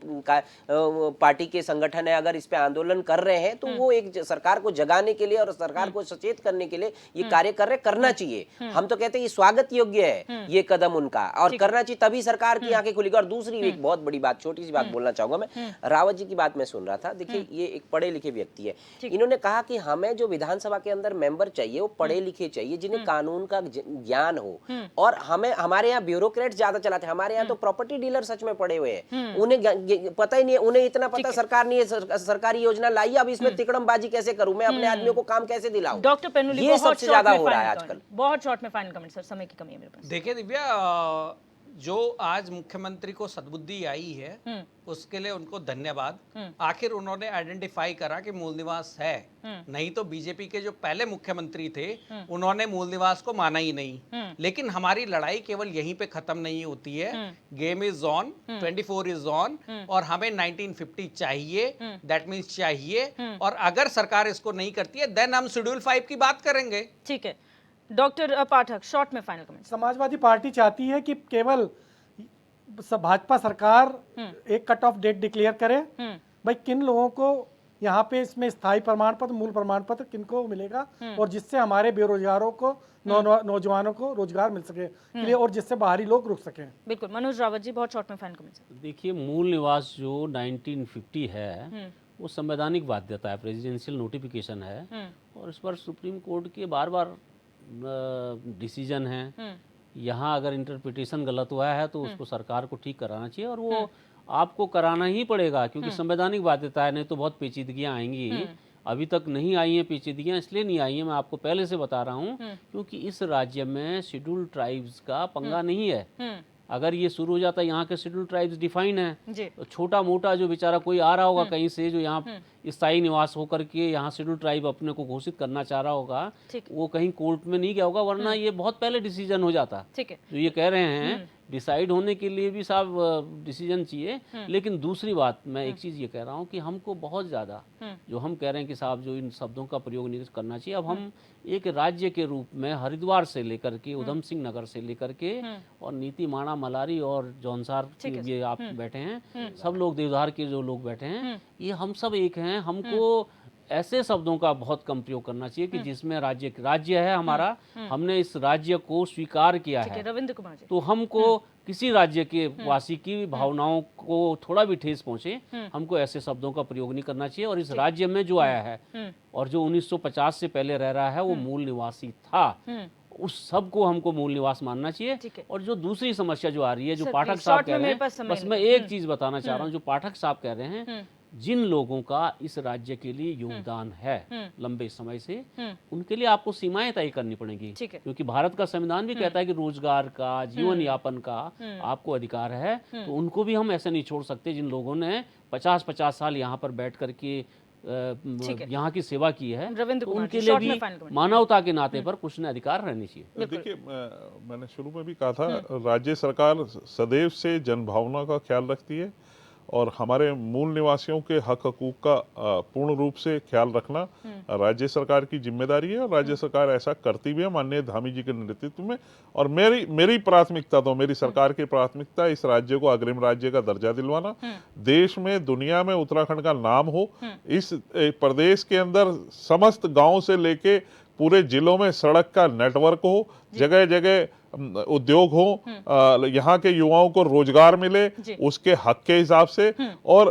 पार्टी के संगठन है, अगर इस पे आंदोलन कर रहे हैं तो वो एक सरकार को जगाने के लिए और सरकार को सचेत करने के लिए ये कार्य करना चाहिए। हम तो कहते हैं ये स्वागत योग्य है ये कदम उनका, और करना चाहिए, तभी सरकार की आंखें खुलेगी। और दूसरी एक बहुत बड़ी बात, छोटी सी बात बोलना चाहूंगा मैं। रावत जी की बात मैं सुन रहा था, देखिए ये एक पढ़े लिखे व्यक्ति है, इन्होंने कहा कि हमें जो विधानसभा के अंदर मेंबर चाहिए वो पढ़े लिखे चाहिए, जिन्हें कानून का ज्ञान हो। और हमें, हमारे यहाँ ब्यूरोक्रेट ज्यादा चलाते हैं, हमारे यहाँ तो प्रॉपर्टी डीलर सच में पढ़े हुए हैं, उन्हें पता ही नहीं है, उन्हें इतना पता सरकार ने सरकारी योजना लाई, अब इसमें तिकड़मबाजी कैसे करूं मैं, अपने आदमियों को काम कैसे दिलाऊं। डॉक्टर पेनुली, ये सबसे ज्यादा हो रहा है आजकल। बहुत शॉर्ट में फाइनल कमेंट सर, समय की कमी है मेरे पास। देखिए दिव्या, जो आज मुख्यमंत्री को सद्बुद्धि आई है उसके लिए उनको धन्यवाद। आखिर उन्होंने आइडेंटिफाई करा कि मूल निवास है, नहीं तो बीजेपी के जो पहले मुख्यमंत्री थे उन्होंने मूल निवास को माना ही नहीं। लेकिन हमारी लड़ाई केवल यहीं पे खत्म नहीं होती है, game is on, 24 is on, और हमें 1950 चाहिए, दैट मीन्स चाहिए। और अगर सरकार इसको नहीं करती है देन हम शेड्यूल 5 की बात करेंगे। ठीक है, डॉक्टर पाठक, शॉर्ट में फाइनल कमेंट। समाजवादी पार्टी चाहती है कि केवल भाजपा सरकार एक कट ऑफ डेट डिक्लेयर करे, भाई किन लोगों को यहाँ पे इसमें स्थायी प्रमाण पत्र, मूल प्रमाण पत्र किनको मिलेगा, और जिससे हमारे बेरोजगारों को, नौजवानों को रोजगार मिल सके लिए, और जिससे बाहरी लोग रुक सकें। बिल्कुल, मनोज रावत जी, बहुत शॉर्ट में फाइनल कमेंट। देखिए, मूल निवास जो 1950 है वो संवैधानिक बाध्यता है, प्रेसिडेंशियल नोटिफिकेशन है, और इस पर सुप्रीम कोर्ट के बार बार डिसीजन है। यहाँ अगर इंटरप्रिटेशन गलत हुआ है तो उसको सरकार को ठीक कराना चाहिए, और वो आपको कराना ही पड़ेगा, क्योंकि संवैधानिक बाध्यता है, नहीं तो बहुत पेचीदगियाँ आएंगी। अभी तक नहीं आई हैं पेचीदगियाँ, इसलिए नहीं आई हैं, मैं आपको पहले से बता रहा हूँ, क्योंकि इस राज्य में शेड्यूल ट्राइब्स का पंगा नहीं है। अगर ये शुरू हो जाता है, यहाँ के शेड्यूल ट्राइब्स डिफाइन है, तो छोटा मोटा जो बेचारा कोई आ रहा होगा कहीं से, जो यहाँ स्थायी निवास होकर के यहाँ शेड्यूल ट्राइब अपने को घोषित करना चाह रहा होगा, वो कहीं कोर्ट में नहीं गया होगा, वरना ये बहुत पहले डिसीजन हो जाता। ठीक है, जो ये कह रहे हैं डिसाइड होने के लिए भी साहब डिसीजन चाहिए। लेकिन दूसरी बात, मैं एक चीज़ ये कह रहा हूँ कि हमको बहुत ज़्यादा, जो हम कह रहे हैं कि साहब जो इन शब्दों का प्रयोग नहीं करना चाहिए, अब हम एक राज्य के रूप में हरिद्वार से लेकर के उधम सिंह नगर से लेकर के और नीति माणा, मलारी और जौनसार, ये आप बैठे हैं, सब लोग देवधार के जो लोग बैठे हैं, ये हम सब एक हैं। हमको ऐसे शब्दों का बहुत कम प्रयोग करना चाहिए कि जिसमें राज्य है हमारा, हमने इस राज्य को स्वीकार किया है, रविंद्र कुमार जी, तो हमको किसी राज्य के वासी की भावनाओं को थोड़ा भी ठेस पहुंचे, हमको ऐसे शब्दों का प्रयोग नहीं करना चाहिए। और इस राज्य में जो आया है और जो 1950 से पहले रह रहा है वो मूल निवासी था, उस सब को हमको मूल निवास मानना चाहिए। और जो दूसरी समस्या जो आ रही है, जो पाठक साहब कह रहे हैं, बस मैं एक चीज बताना चाह रहा हूँ, जो पाठक साहब कह रहे हैं जिन लोगों का इस राज्य के लिए योगदान है लंबे समय से, उनके लिए आपको सीमाएं तय करनी पड़ेंगी, ठीक है। क्योंकि भारत का संविधान भी कहता है कि रोजगार का, जीवन यापन का आपको अधिकार है। तो उनको भी हम ऐसे नहीं छोड़ सकते जिन लोगों ने 50-50 साल यहाँ पर बैठ करके यहाँ की सेवा की है, रविंद्र तो कुमार उनके जी, लिए शॉर्ट में भी फाइनल कमेंट। मानवता के नाते पर कुछ न अधिकार रहने चाहिए। देखिए, मैंने शुरू में भी कहा था, राज्य सरकार सदैव से जनभावना का ख्याल रखती है और हमारे मूल निवासियों के हक हकूक का पूर्ण रूप से ख्याल रखना राज्य सरकार की जिम्मेदारी है और राज्य सरकार ऐसा करती भी है माननीय धामी जी के नेतृत्व में। और मेरी प्राथमिकता, तो मेरी सरकार की प्राथमिकता इस राज्य को अग्रिम राज्य का दर्जा दिलवाना, देश में दुनिया में उत्तराखंड का नाम हो, इस प्रदेश के अंदर समस्त गांव से लेके पूरे जिलों में सड़क का नेटवर्क हो, जगह जगह उद्योग हो, यहाँ के युवाओं को रोजगार मिले उसके हक के हिसाब से, और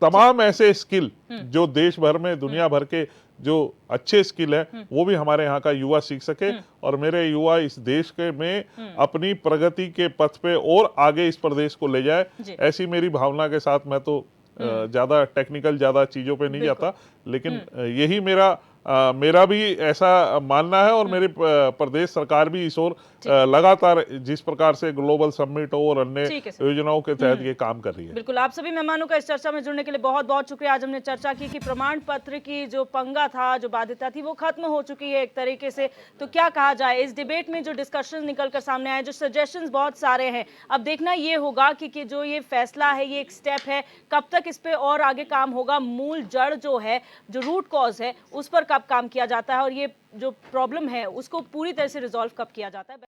तमाम ऐसे स्किल जो देश भर में, दुनिया भर के जो अच्छे स्किल है वो भी हमारे यहाँ का युवा सीख सके और मेरे युवा इस देश के में अपनी प्रगति के पथ पे और आगे इस प्रदेश को ले जाए, ऐसी मेरी भावना के साथ मैं तो ज्यादा टेक्निकल ज्यादा चीजों पे नहीं जाता, लेकिन यही मेरा भी ऐसा मानना है और मेरी प्रदेश सरकार भी इस ओर लगातार जिस प्रकार से ग्लोबल समिट और अन्य योजनाओं के तहत ये काम कर रही है। बिल्कुल, आप सभी मेहमानों का इस चर्चा में जुड़ने के लिए बहुत बहुत शुक्रिया। आज हमने चर्चा की कि प्रमाण पत्र की जो पंगा था, जो बाध्यता थी, वो खत्म हो चुकी है एक तरीके से। तो क्या कहा जाए, इस डिबेट में जो डिस्कशन निकल कर सामने आए, जो सजेशंस बहुत सारे हैं, अब देखना ये होगा कि जो ये फैसला है, ये एक स्टेप है, कब तक इस पे और आगे काम होगा, मूल जड़ जो है, जो रूट कॉज है, उस पर कब काम किया जाता है और ये जो प्रॉब्लम है उसको पूरी तरह से रिजॉल्व कब किया जाता है।